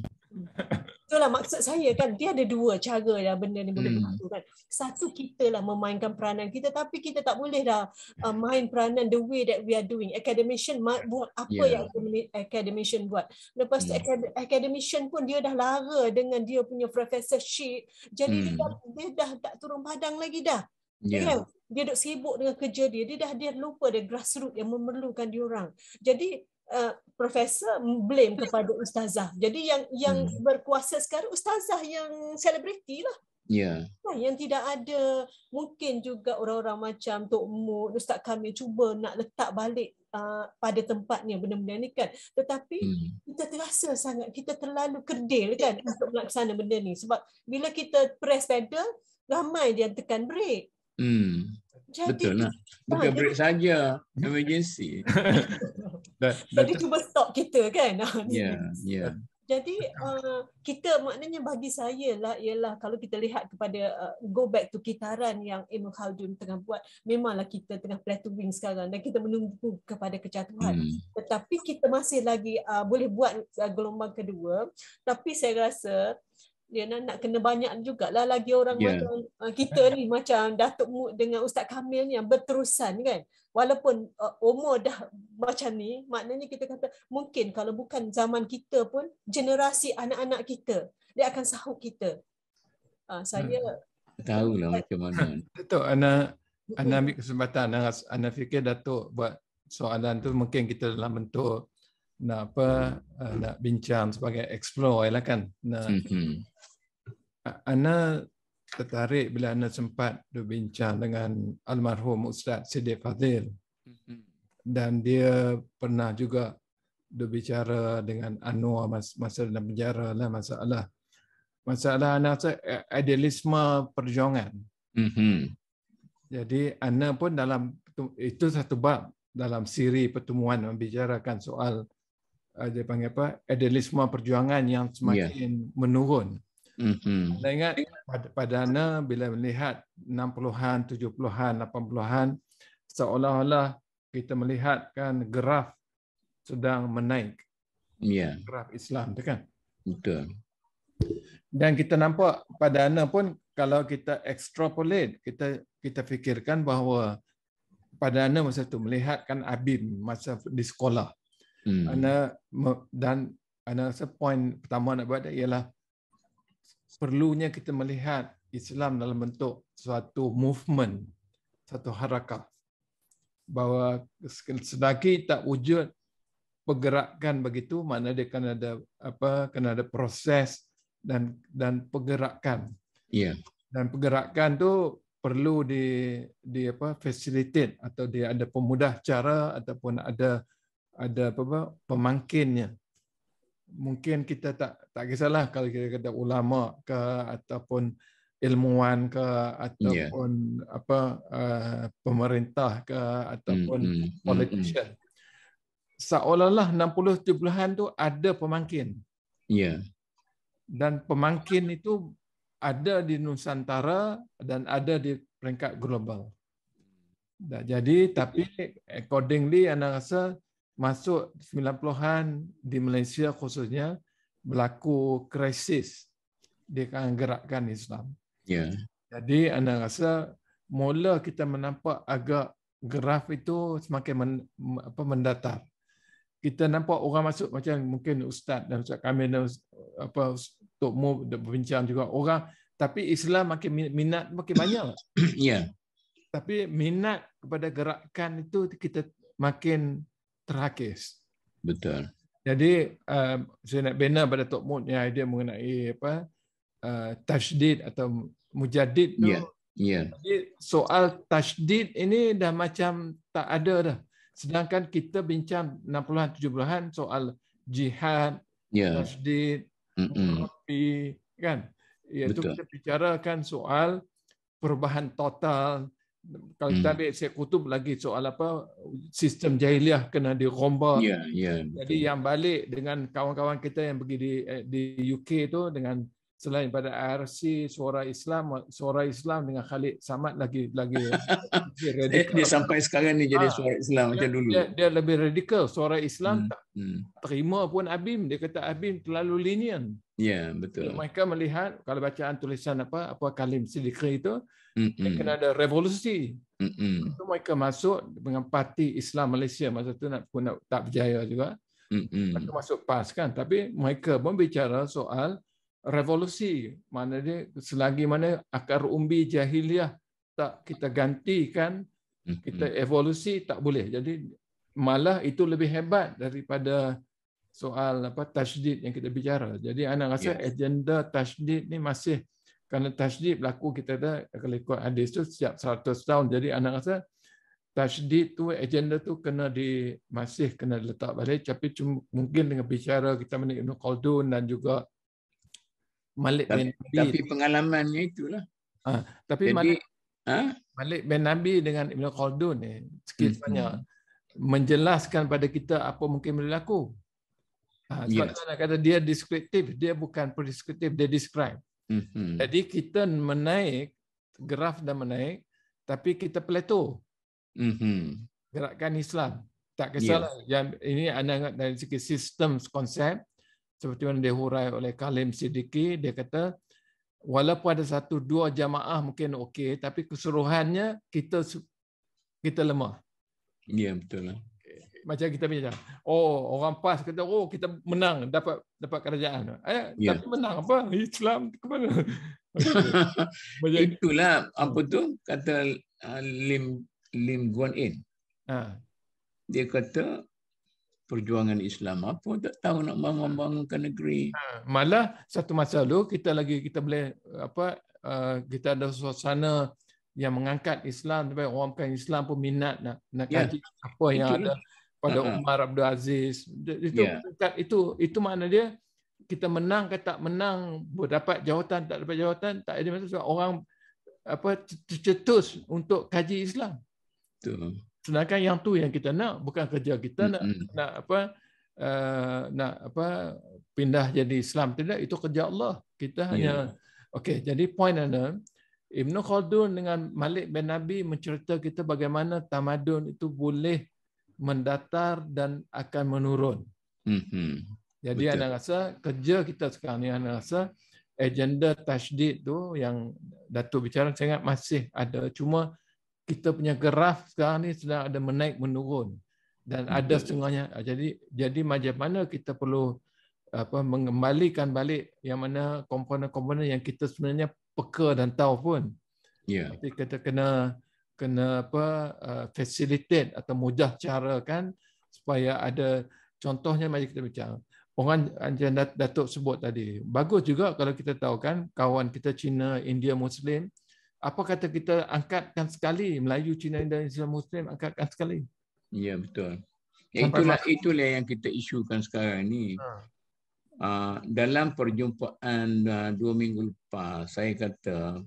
Itulah maksud saya, kan, dia ada dua cara yang benda ni boleh berlaku, kan. Satu, kita lah memainkan peranan kita, tapi kita tak boleh dah main peranan the way that we are doing. Academician buat apa yang academician buat. Lepas tu academician pun dia dah lara dengan dia punya professorship, jadi dia dah tak turun padang lagi dah. Dia duk sibuk dengan kerja dia lupa ada grassroots yang memerlukan diorang. Jadi profesor blame kepada ustazah. Jadi yang berkuasa sekarang ustazah yang selebriti lah. Yang tidak ada, mungkin juga orang-orang macam Tok Mut, Ustaz Kamil cuba nak letak balik pada tempatnya benda-benda ni, kan. Tetapi kita terasa sangat, kita terlalu kerdil, kan, untuk melaksana benda ni. Sebab bila kita press pedal, ramai dia tekan brake. Betul lah. Bukan break saja, emergency. Jadi cuba stop kita, kan. Jadi kita maknanya bagi saya lah ialah kalau kita lihat kepada go back to kitaran yang Ibn Khaldun tengah buat, memanglah kita tengah plateauing sekarang dan kita menunggu kepada kejatuhan. Tetapi kita masih lagi boleh buat gelombang kedua. Tapi saya rasa dia nak kena banyak jugalah lagi orang macam kita ni, macam Datuk Mut dengan Ustaz Kamil ni yang berterusan kan. Walaupun umur dah macam ni, maknanya kita kata mungkin kalau bukan zaman kita pun generasi anak-anak kita dia akan sahut kita. Saya tahulah macam mana. Datuk, Ana ambil kesempatan, Ana fikir Datuk buat soalan tu mungkin kita dalam bentuk nak bincang sebagai explore lah kan. Ana tertarik bila Ana sempat berbincang dengan almarhum Ustaz Siddiq Fadil. Dan dia pernah juga berbicara dengan Anwar masa dalam penjara lah, masalah Ana rasa idealisme perjuangan. Jadi Ana pun dalam itu satu bab dalam siri pertemuan membicarakan soal dia panggil apa, idealisme perjuangan yang semakin menurun. Saya ingat pada Ana bila melihat 60-an, 70-an, 80-an, seolah-olah kita melihat kan graf sedang menaik. Graf Islam tu kan. Betul. Dan kita nampak pada Ana pun kalau kita extrapolate, kita fikirkan bahawa pada Ana masa tu melihat kan Abim masa di sekolah. Ana rasa poin pertama nak buat ialah perlunya kita melihat Islam dalam bentuk suatu movement, satu harakah. Bahawa selagi tak wujud pergerakan begitu, mana dia kena ada proses dan pergerakan. Dan pergerakan tu perlu di facilitate atau dia ada pemudah cara ataupun ada pemangkinnya. Mungkin kita tak kisahlah kalau kita kata ulama ke ataupun ilmuwan ke ataupun pemerintah ke ataupun politician. Seolah-olah 60-70-an tu ada pemangkin. Dan pemangkin itu ada di Nusantara dan ada di peringkat global. Jadi tapi accordingly Ana rasa masuk 90-an di Malaysia khususnya berlaku krisis di kalangan gerakan Islam. Jadi Ana rasa mula kita menampak agak graf itu semakin mendatar. Kita nampak orang masuk macam mungkin Ustaz dan Ustaz Kamil dan Tok Mu berbincang juga orang, tapi Islam makin minat makin banyak. Tapi minat kepada gerakan itu kita makin terhakis. Betul. Jadi saya nak bina pada Tok Mut yang idea mengenai tasydid atau mujaddid tu. Jadi soal tasydid ini dah macam tak ada dah. Sedangkan kita bincang 60-an 70-an soal jihad, tasydid, murabi kan. Iaitu kita bicarakan soal perubahan total. Kalau kita ambil Syekh Qutub lagi soal sistem jahiliah kena diromba. Jadi yang balik dengan kawan-kawan kita yang pergi di UK tu dengan selain pada ARC Suara Islam dengan Khalid Samad lagi radikal. Dia sampai sekarang ni jadi Suara Islam macam dulu. Dia lebih radikal. Suara Islam tak terima pun Abim, dia kata Abim terlalu lenient. Betul. Mereka melihat kalau bacaan tulisan apa Kalim Siddiqi itu dia kena ada revolusi. Itu mereka masuk dengan parti Islam Malaysia masa tu nak tak berjaya juga. Mereka masuk PAS kan, tapi mereka pun bicara soal revolusi, mana dia selagi mana akar umbi jahiliah tak kita gantikan, kita evolusi tak boleh. Jadi malah itu lebih hebat daripada soal tasydid yang kita bicara. Jadi ana rasa agenda tasydid ni masih, kerana tasydid berlaku kita dah kalau ikut hadis tu setiap 100 tahun. Jadi ana rasa tasydid tu agenda tu masih kena letak balik, tapi mungkin dengan bicara kita mengenai Ibn Khaldun dan juga Malik bin Nabi. Tapi pengalamannya itulah. Tapi Malik bin Nabi dengan Ibn Khaldun ni sikit banyak menjelaskan pada kita apa mungkin berlaku. Sebab nak kata dia deskriptif, dia bukan preskriptif, dia describe. Jadi kita menaik, graf dah menaik, tapi kita plateau. Gerakan Islam. Tak kisahlah. Yang ini anda ingat dari segi sistem konsep, seperti yang dihurai oleh Kalim Siddiqui, dia kata, walaupun ada 1-2 jamaah mungkin okey, tapi keseluruhannya kita lemah. Ya, betul lah. Macam kita bincang, orang PAS kata, kita menang, dapat kerajaan. Tapi menang apa? Islam ke mana? Itulah apa tu kata Lim Guan Yin. Dia kata perjuangan Islam apa tak tahu nak membangunkan negeri. Malah satu masa dulu kita boleh kita ada suasana yang mengangkat Islam, sampai orang bukan Islam pun minat nak kaji apa yang ada pada Umar Abdul Aziz. Itu makna dia kita menang ke tak menang, dapat jawatan tak dapat jawatan, tak ada masalah. Orang tercetus untuk kaji Islam. Betul. Sedangkan yang tu yang kita nak, bukan kerja kita nak pindah jadi Islam, tidak, itu kerja Allah. Kita hanya jadi point anda, Ibn Khaldun dengan Malik bin Nabi mencerita kita bagaimana tamadun itu boleh mendatar dan akan menurun. Jadi anda rasa kerja kita sekarang ni, anda rasa agenda tasydid tu yang Datuk bicara, saya ingat masih ada, cuma kita punya graf sekarang ni sedang ada menaik menurun dan ada setengahnya. Jadi macam mana kita perlu mengembalikan balik yang mana komponen-komponen yang kita sebenarnya peka dan tahu pun. Jadi kita kena facilitate atau mudah carakan supaya ada contohnya. Mari kita bincang. Orang yang Datuk sebut tadi, bagus juga kalau kita tahu kan kawan kita Cina, India, Muslim, apa kata kita angkatkan sekali Melayu, Cina, India, Islam, Muslim, angkatkan sekali. Ya, betul. Itulah yang kita isukan sekarang ni. Dalam perjumpaan 2 minggu lepas, saya kata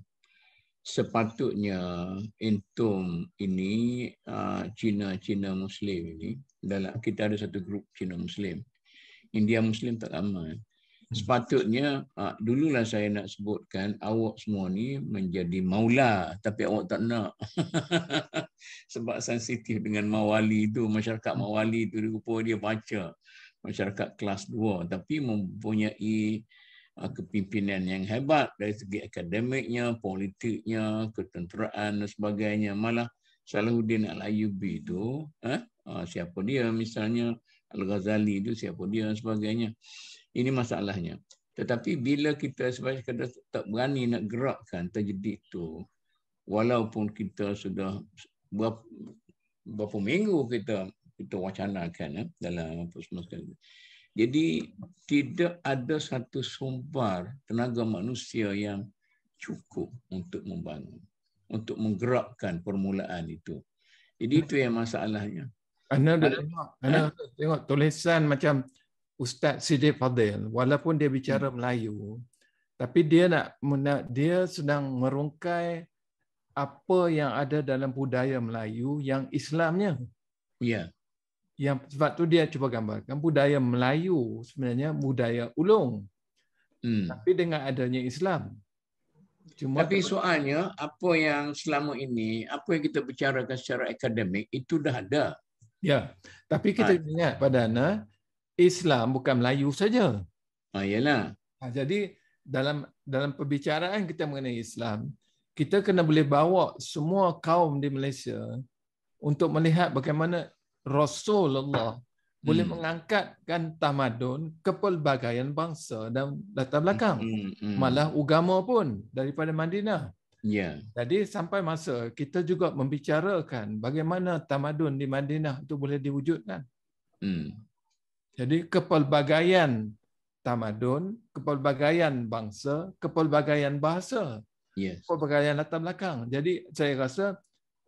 sepatutnya Intum ini, Cina Muslim ini, kita ada satu grup Cina Muslim. India Muslim tak ramai. Sepatutnya, dululah saya nak sebutkan awak semua ni menjadi maula, tapi awak tak nak. Sebab sensitif dengan mawali itu, masyarakat mawali itu rupa dia baca. Masyarakat kelas 2, tapi mempunyai kepimpinan yang hebat dari segi akademiknya, politiknya, ketenteraan dan sebagainya. Malah Salahuddin Al-Ayyubi itu, siapa dia misalnya, Al-Ghazali itu siapa dia dan sebagainya. Ini masalahnya. Tetapi bila kita sebenarnya tak berani nak gerakkan tajdid itu, walaupun kita sudah berapa minggu kita wacanakan dalam apa semua sekali. Jadi tidak ada satu sumber tenaga manusia yang cukup untuk membangun, untuk menggerakkan permulaan itu. Jadi itu yang masalahnya. Anda tengok tulisan macam Ustaz Siddiq Fadil, walaupun dia bicara Melayu, tapi dia dia sedang merungkai apa yang ada dalam budaya Melayu yang Islamnya. Ya. Yang sebab tu dia cuba gambarkan budaya Melayu sebenarnya budaya ulung. Tapi dengan adanya Islam. Tapi soalnya apa yang selama ini, apa yang kita bicarakan secara akademik itu dah ada. Ya, tapi kita ingat pada Islam bukan Melayu saja. Yalah. Jadi dalam perbicaraan kita mengenai Islam, kita kena boleh bawa semua kaum di Malaysia untuk melihat bagaimana Rasulullah boleh mengangkatkan tamadun ke pelbagaian bangsa dan latar belakang. Malah agama pun daripada Madinah. Ya. Jadi sampai masa kita juga membicarakan bagaimana tamadun di Madinah itu boleh diwujudkan. Jadi kepelbagaian tamadun, kepelbagaian bangsa, kepelbagaian bahasa, kepelbagaian latar belakang. Jadi saya rasa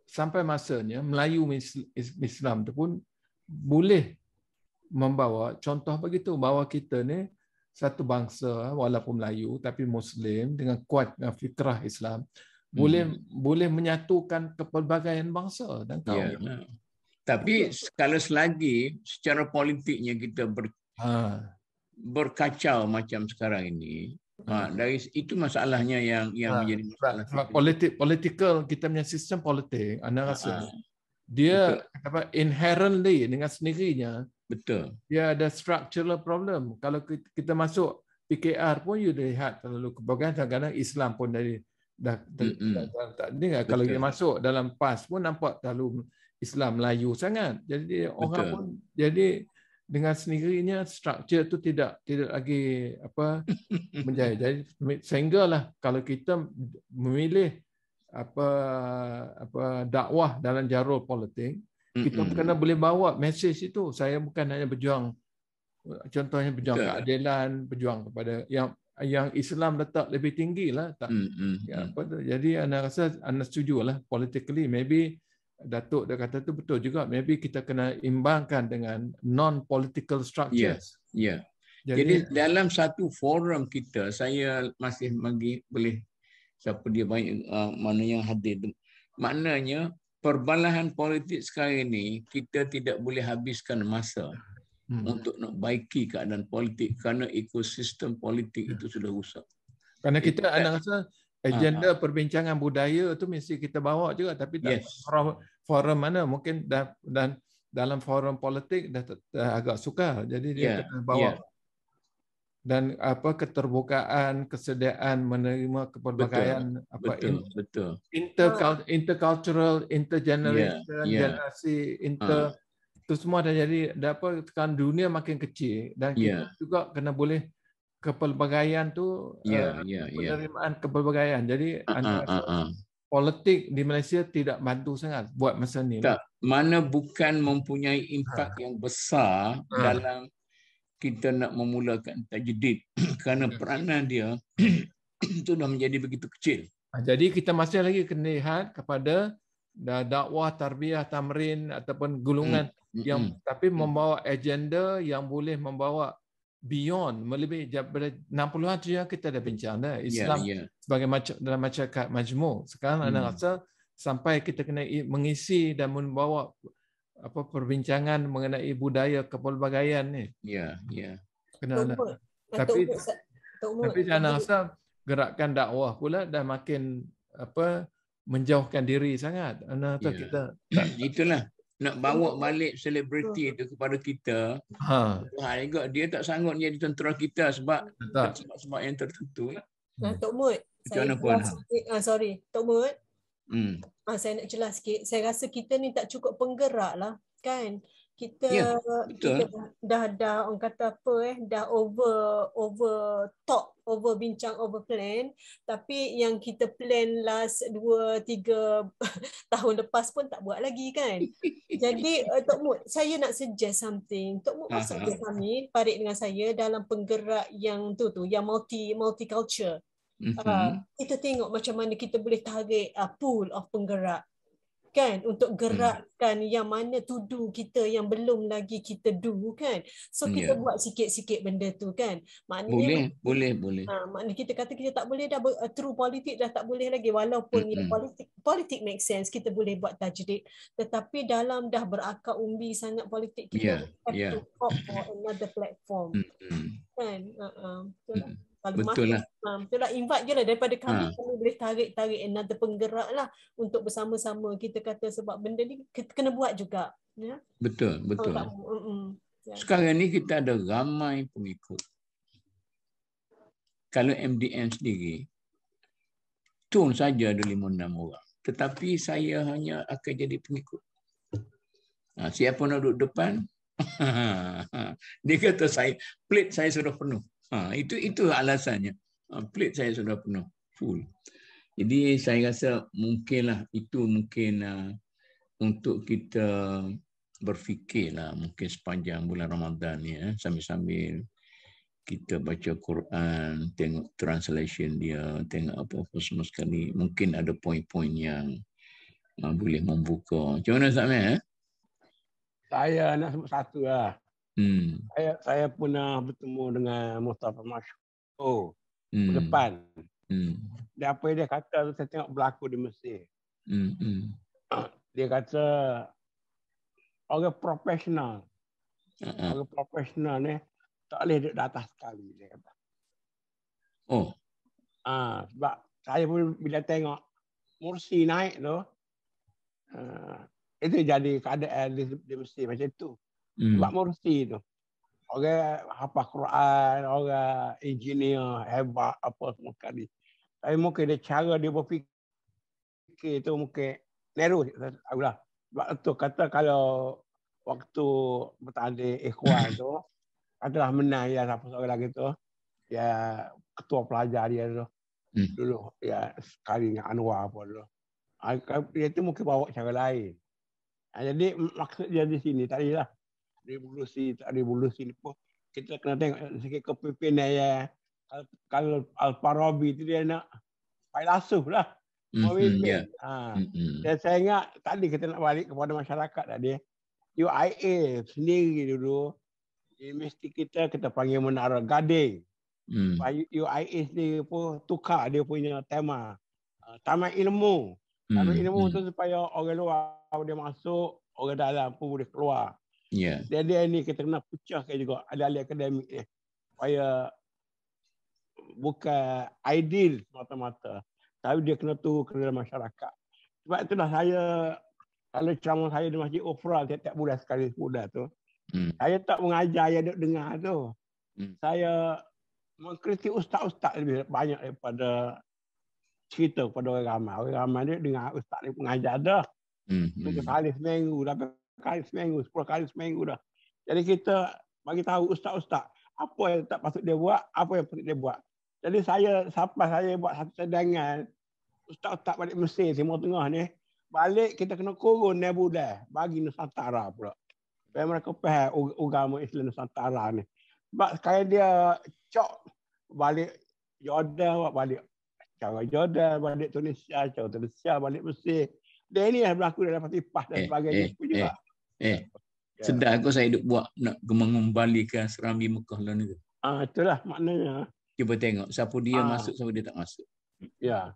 sampai masanya Melayu Islam itu pun boleh membawa contoh begitu, bahawa kita ni satu bangsa walaupun Melayu tapi Muslim dengan kuat dengan fikrah Islam boleh menyatukan kepelbagaian bangsa dan kaum. Tapi kalau selagi secara politiknya kita berkacau macam sekarang ini, dari itu masalahnya yang menjadi masalah. Political, kita punya sistem politik, anda rasa dia apa inherently dengan sendirinya, betul, dia ada structural problem. Kalau kita masuk PKR pun you lihat terlalu kebagian, kadang-kadang Islam pun dari kalau dia masuk dalam PAS pun nampak terlalu Islam Melayu sangat. Jadi orang pun jadi dengan sendirinya struktur itu tidak lagi apa menjadi. Jadi sehinggalah kalau kita memilih apa dakwah dalam jalur politik, kita kena boleh bawa mesej itu. Saya bukan hanya berjuang, contohnya berjuang keadilan, berjuang kepada yang Islam letak lebih tinggi lah. Jadi anda rasa anda setuju lah politically, maybe Datuk dia kata tu betul juga. Maybe kita kena imbangkan dengan non-political structures. Jadi dalam satu forum kita, saya masih boleh siapa dia banyak mana yang hadir. Maknanya perbalahan politik sekarang ini kita tidak boleh habiskan masa untuk nak baiki keadaan politik kerana ekosistem politik itu sudah rusak. Kerana kita anda rasa agenda perbincangan budaya tu mesti kita bawa juga, tapi tak forum mana mungkin dan dalam forum politik dah agak sukar, jadi dia kena bawa dan apa keterbukaan, kesediaan menerima kepelbagaian intercultural, intergeneration, generasi itu semua dah jadi apa kan dunia makin kecil dan kita juga kena boleh kepelbagaian tu penerimaan kepelbagaian. Jadi politik di Malaysia tidak bantu sangat buat masa ni. Tak, mana bukan mempunyai impak yang besar dalam kita nak memulakan tajdid kerana peranan dia sudah menjadi begitu kecil. Jadi kita masih lagi kena lihat kepada dakwah, tarbiyah, tamrin ataupun gulungan yang tapi membawa agenda yang boleh membawa beyond, melebihi daripada 60-an tu yang kita dah bincang dah. Islam sebagai dalam masyarakat majmuk. Sekarang anda rasa sampai kita kena mengisi dan membawa apa perbincangan mengenai budaya kepelbagaian ni. Tapi saya rasa gerakan dakwah pula dah makin apa menjauhkan diri sangat. Kita itulah nak bawa balik selebriti itu kepada kita. Juga dia tak sanggup jadi tentera kita sebab yang tertentu lah. Tok Mut, Tok Mut. Saya nak jelas sikit. Saya rasa kita ni tak cukup penggerak lah, kan? Kita dah orang kata apa dah over talk, over bincang, over plan, tapi yang kita plan last 2-3 tahun lepas pun tak buat lagi, kan? Jadi Tok Mut, saya nak suggest something. Tok Mut masuk ke kami, parik dengan saya dalam penggerak yang tu yang multicultural. Kita tengok macam mana kita boleh tarik pool of penggerak, kan, untuk gerakkan yang mana tudu kita yang belum lagi kita do, kan. So kita buat sikit-sikit benda tu, kan. Maknanya boleh. Maknanya kita kata kita tak boleh dah true politik dah tak boleh lagi, walaupun politik make sense, kita boleh buat tajdid, tetapi dalam dah berakar umbi sangat politik, kita have to opt for another platform, kan. Betul lah. Betul lah, invite je lah daripada kami boleh tarik another penggerak lah untuk bersama-sama kita kata, sebab benda ni kita kena buat juga. Betul. Sekarang ni kita ada ramai pengikut. Kalau MDN sendiri, tun saja ada 5-6 orang. Tetapi saya hanya akan jadi pengikut. Siapa nak duduk depan? Dia kata plate saya sudah penuh. Itu alasannya. Plate saya sudah penuh, full. Jadi saya rasa mungkin untuk kita berfikirlah mungkin sepanjang bulan Ramadan ni, sambil-sambil kita baca Quran, tengok translation dia, tengok apa-apa semua sekali. Mungkin ada poin-poin yang boleh membuka. Macam mana Ustaz Meh? Saya nak sebut satu lah. Saya pernah bertemu dengan Mustafa Mashhur depan. Dia apa dia kata tu saya tengok berlaku di Mesir. Dia kata orang profesional. Orang profesional ni tak boleh duduk di atas sekali, dia kata. Oh. Sebab saya pun bila tengok Mursi naik tu, itu jadi keadaan di Mesir macam tu. Sebab Mursi tu, orang hafal Quran, orang engineer hebat apa semua kali. Tapi mungkin dia cara dia berfikir tu mungkin narrow. Sebab tu kata kalau waktu bertanding Ikhwan tu, adalah menang ya siapa seorang lagi tu, ya ketua pelajar dia tu. Dulu ya sekali dengan Anwar apa dulu. Dia tu mungkin bawa cara lain. Jadi maksud dia di sini tadi lah. Revolusi tak revolusi ni pun kita kena tengok sikit kepimpinan ya. Kalau Al-Farabi tu dia nak filsuf lah. Pemimpin. Dan saya ingat tadi kita nak balik kepada masyarakat tadi. UIA sendiri dulu universiti kita panggil Menara Gading. UIA sendiri pun tukar dia punya tema. Taman ilmu. Taman ilmu tu supaya orang luar dia masuk, orang dalam pun boleh keluar. Jadi ini kita kena pecahkan juga ahli-ahli akademik ni. Supaya bukan ideal semata-mata. Tapi dia kena turun ke dalam masyarakat. Sebab itulah saya, kalau ceramah saya di Masjid Ufra tiap-tiap bulan sekali bulan tu, saya tak mengajar yang duk dengar tu. Saya mengkritik ustaz-ustaz lebih banyak daripada cerita kepada orang ramai. Orang ramai dia dengar ustaz ni mengajar dah. 7 kali seminggu, 8 kali seminggu, 10 kali seminggu dah. Jadi kita bagi tahu ustaz-ustaz apa yang tak patut dia buat, apa yang patut dia buat. Jadi sampai saya buat satu cadangan, ustaz-ustaz balik Mesir, Timur Tengah ni, balik kita kena kurun bulan bagi Nusantara pula. Supaya mereka faham agama Islam Nusantara ni. Sebab sekarang dia cok balik Jordan, balik cara Jordan, balik Tunisia, cara Tunisia, balik Mesir. Dan ini yang berlaku dalam Fatipah dan sebagainya juga. Sedar aku saya duk buat nak mengembalikan Serambi Mekah lah ni. Itulah maknanya. Cuba tengok siapa dia masuk, siapa dia tak masuk. Ya.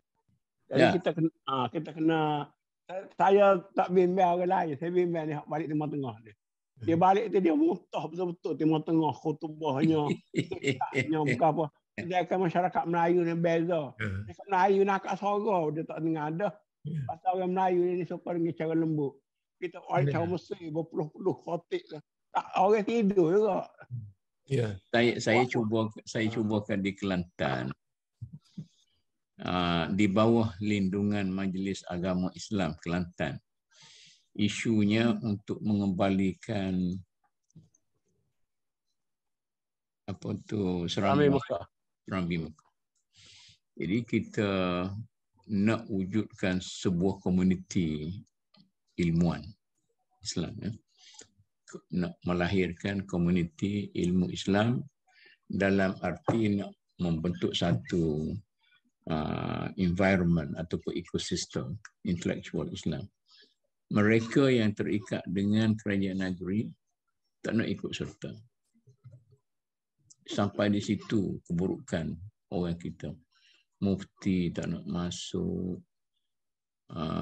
Jadi kita kena saya tak bimbang orang lain, saya bimbang ni balik Timur Tengah ni. Dia balik tu dia muntah betul-betul Timur Tengah, khutbahnya, kitabnya bukan apa. Sedangkan masyarakat Melayu ni beza. Masyarakat Melayu nak kat sorang, dia tak dengar dah. Pasal orang Melayu ni suka dengan cara lembut. Kita orang cara Mesir berpuluh-puluh khotik lah. Tak orang tidur juga. Ya. Saya cubakan di Kelantan. Di bawah lindungan Majlis Agama Islam Kelantan. Isunya untuk mengembalikan Serambi Mekah. Jadi kita nak wujudkan sebuah komuniti ilmuwan Islam, nak melahirkan komuniti ilmu Islam dalam arti nak membentuk satu environment ataupun ekosistem intellectual Islam. Mereka yang terikat dengan kerajaan negeri tak nak ikut serta. Sampai di situ keburukan orang kita. Mufti tak nak masuk,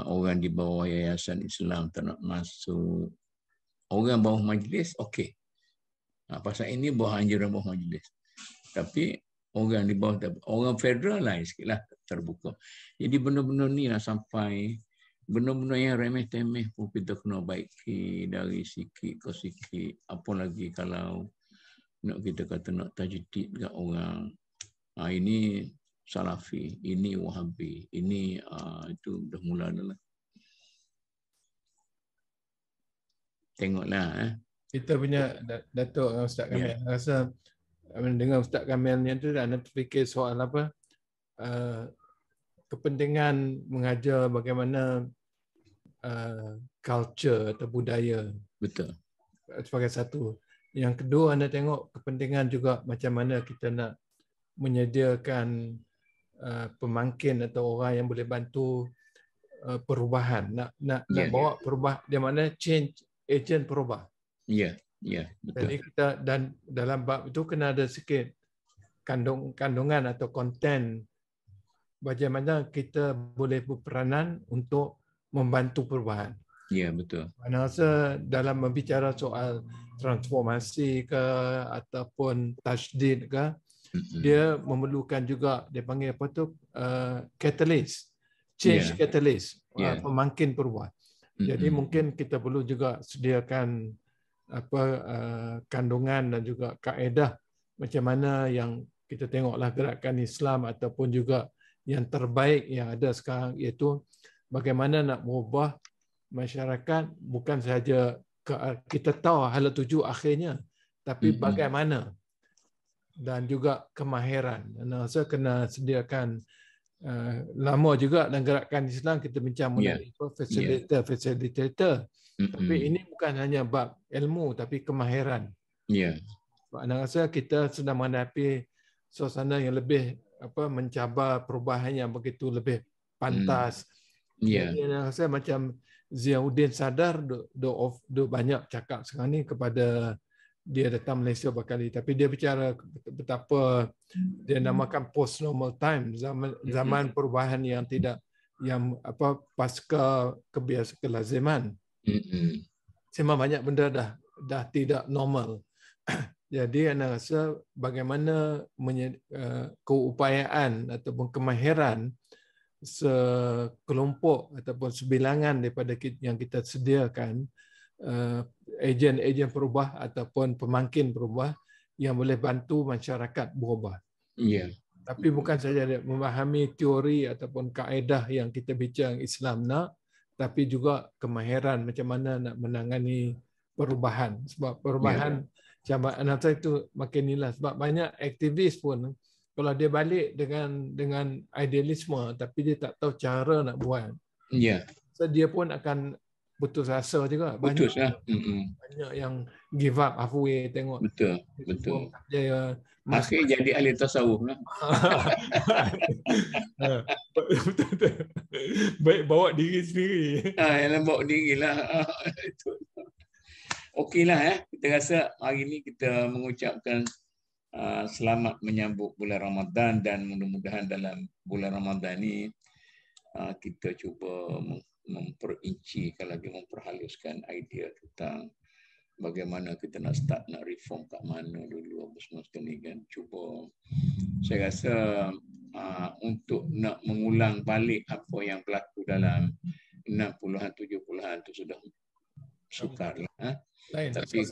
orang di bawah yayasan Islam tak nak masuk, orang bawah majlis okey. Pasal ini bawah anjuran bawah majlis. Tapi orang di bawah, orang federal lain sikitlah terbuka. Jadi benda-benda ni lah sampai benda-benda yang remeh-temeh pun kita kena baiki dari sikit ke sikit. Apa lagi kalau nak kita kata nak tajdid kat orang. Ini Salafi, ini Wahabi, ini itu dah mula dah lah. Tengoklah. Kita punya Datuk dengan Ustaz Kamil. Rasa dengan Ustaz Kamil ni tu dah nak fikir soal apa? Kepentingan mengajar bagaimana culture atau budaya. Betul. Sebagai satu. Yang kedua, anda tengok kepentingan juga macam mana kita nak menyediakan pemangkin atau orang yang boleh bantu perubahan. Nak bawa perubahan, dia mana change agent perubah. Ya, betul. Jadi kita dan dalam bab itu kena ada sikit kandungan atau konten bagaimana kita boleh berperanan untuk membantu perubahan. Ya, betul. Saya rasa dalam membicara soal transformasi ke ataupun tajdid ke, dia memerlukan juga dia panggil apa tu catalyst, change catalyst, pemangkin perubahan. Jadi mungkin kita perlu juga sediakan kandungan dan juga kaedah macam mana yang kita tengoklah gerakan Islam ataupun juga yang terbaik yang ada sekarang, iaitu bagaimana nak mengubah masyarakat, bukan sahaja kita tahu hala tuju akhirnya, tapi bagaimana, dan juga kemahiran. Saya kena sediakan lama juga dalam gerakan Islam kita bincang mengenai facilitator. Tapi ini bukan hanya bab ilmu tapi kemahiran. Saya rasa kita sedang menghadapi suasana yang lebih mencabar perubahan yang begitu lebih pantas. Jadi saya rasa macam Ziauddin sadar do banyak cakap sekarang ni kepada dia datang Malaysia berkali, tapi dia bicara betapa dia namakan post normal time, zaman perubahan yang tidak pasca kelaziman. Semua banyak benda dah tidak normal. Jadi anda rasa bagaimana keupayaan ataupun kemahiran sekelompok ataupun sebilangan daripada yang kita sediakan, ejen-ejen perubah ataupun pemangkin perubah yang boleh bantu masyarakat berubah. Tapi bukan saja memahami teori ataupun kaedah yang kita bincang Islam nak, tapi juga kemahiran macam mana nak menangani perubahan. Sebab perubahan cabaran anak saya itu makin inilah, sebab banyak aktivis pun kalau dia balik dengan idealisme tapi dia tak tahu cara nak buat, so dia pun akan putus asa juga. Banyak yang give up halfway tengok. Betul. Masih jadi ahli tasawuf lah. Baik bawa diri sendiri. Yang bawa diri lah. Okeylah kita rasa hari ini kita mengucapkan selamat menyambut bulan Ramadan, dan mudah-mudahan dalam bulan Ramadan ini kita cuba memperincikan lagi, memperhaluskan idea tentang bagaimana kita nak start, nak reform kat mana dulu apa semua ni kan. Cuba saya rasa untuk nak mengulang balik apa yang berlaku dalam 60-an 70-an tu sudah sukar lah. Tapi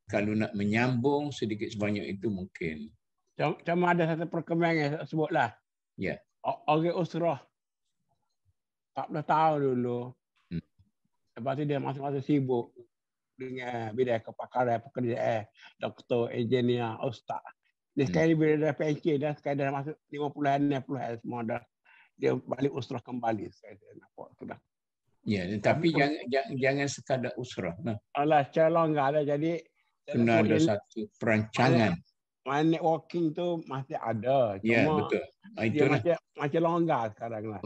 kalau nak menyambung sedikit sebanyak itu mungkin. Cuma ada satu perkembangan yang saya sebutlah. Orang Usrah 14 tahun dulu. Lepas tu dia masing-masing sibuk dengan bidang kepakaran, pekerjaan, doktor, engineer, ustaz. Dia sekali bila dah pension dah, sekali dah masuk 50-an, 60-an semua dah. Dia balik Usrah kembali. Saya nampak tu dah. Tapi jangan sekadar Usrah. Alah, secara longgar dah. Jadi kena ada satu perancangan. Networking tu masih ada. Cuma betul. Dia macam longgar sekarang lah.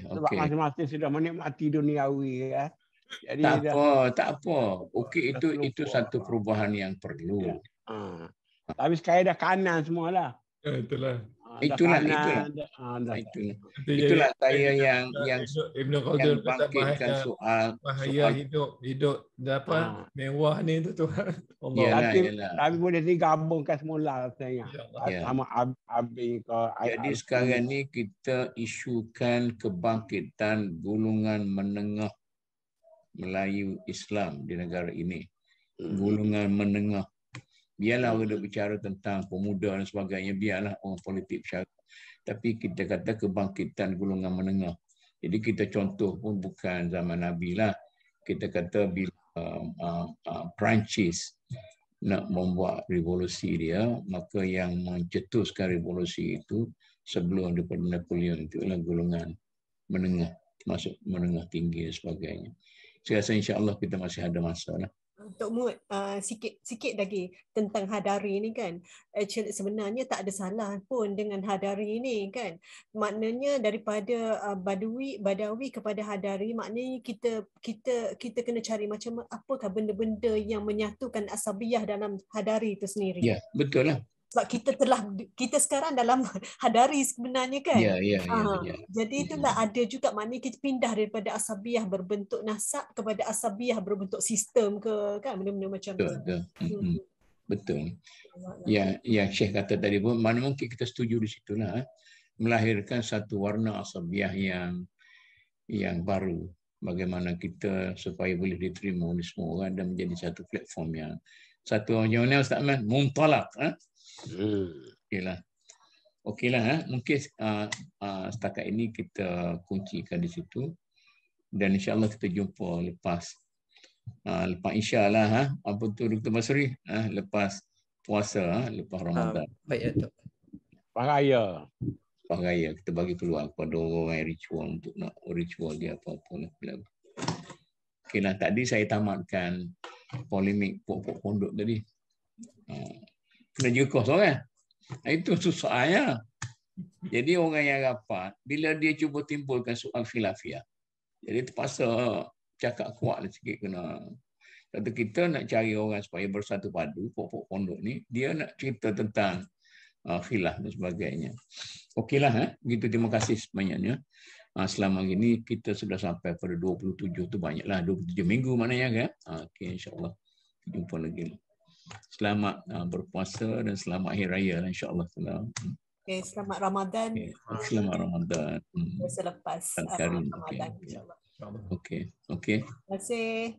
Sebab masing-masing sudah menikmati duniawi. Jadi tak apa. Itu satu perubahan yang perlu. Tapi sekarang dah kanan semualah. Itulah saya yang bangkitkan soal hidup dapat mewah ni tu Tuhan. Tapi boleh digabungkan semula saya. Sama Abi ke. Jadi sekarang ni kita isukan kebangkitan golongan menengah Melayu Islam di negara ini. Golongan menengah. Biarlah orang bicara tentang pemuda dan sebagainya, biarlah orang politik bicara. Tapi kita kata kebangkitan golongan menengah. Jadi kita contoh pun bukan zaman Nabi lah. Kita kata bila Perancis nak membuat revolusi dia, maka yang mencetuskan revolusi itu sebelum daripada Napoleon itu adalah golongan menengah, termasuk menengah tinggi dan sebagainya. Saya rasa insya-Allah kita masih ada masa lah. Tok Mut, sikit lagi tentang Hadari ni kan. Actually sebenarnya tak ada salah pun dengan Hadari ni kan. Maknanya daripada Badawi kepada Hadari, maknanya kita kena cari macam apakah benda-benda yang menyatukan asabiyah dalam Hadari itu sendiri. Ya, betul lah. Sebab kita sekarang dalam hadari sebenarnya kan. Ya. Jadi itulah ada juga maknanya kita pindah daripada asabiah berbentuk nasab kepada asabiah berbentuk sistem ke kan, benda-benda macam tu. Betul. Yang Syekh kata tadi pun mana mungkin kita setuju di situlah, melahirkan satu warna asabiah yang baru. Bagaimana kita supaya boleh diterima oleh semua orang dan menjadi satu platform yang satu orang mana Ustaz Man muntalaq. Okeylah. Mungkin setakat ini kita kuncikan di situ dan insya-Allah kita jumpa lepas insya-Allah apa tu Dr. Basri lepas puasa lepas Ramadan. Baik Datuk. Raya. Kita bagi peluang kepada orang yang ritual untuk nak ritual dia apa-apa lah. Okeylah, tadi saya tamatkan polemik pokok pondok tadi. Kena juga seorang. Itu soalnya. Jadi orang yang rapat, bila dia cuba timbulkan soal khilafiyah, jadi terpaksa cakap kuat sikit kena. Kata kita nak cari orang supaya bersatu padu pokok pondok ni, dia nak cerita tentang khilaf dan sebagainya. Okeylah, begitu. Terima kasih sebanyaknya. Selama ini kita sudah sampai pada 27 tu banyaklah 27 minggu maknanya kan. Okey, insya-Allah jumpa lagi. Selamat berpuasa dan selamat hari raya insya-Allah. Okey, selamat Ramadan. Selamat Ramadan. Selepas Ramadan insya-Allah. Okey. Terima kasih.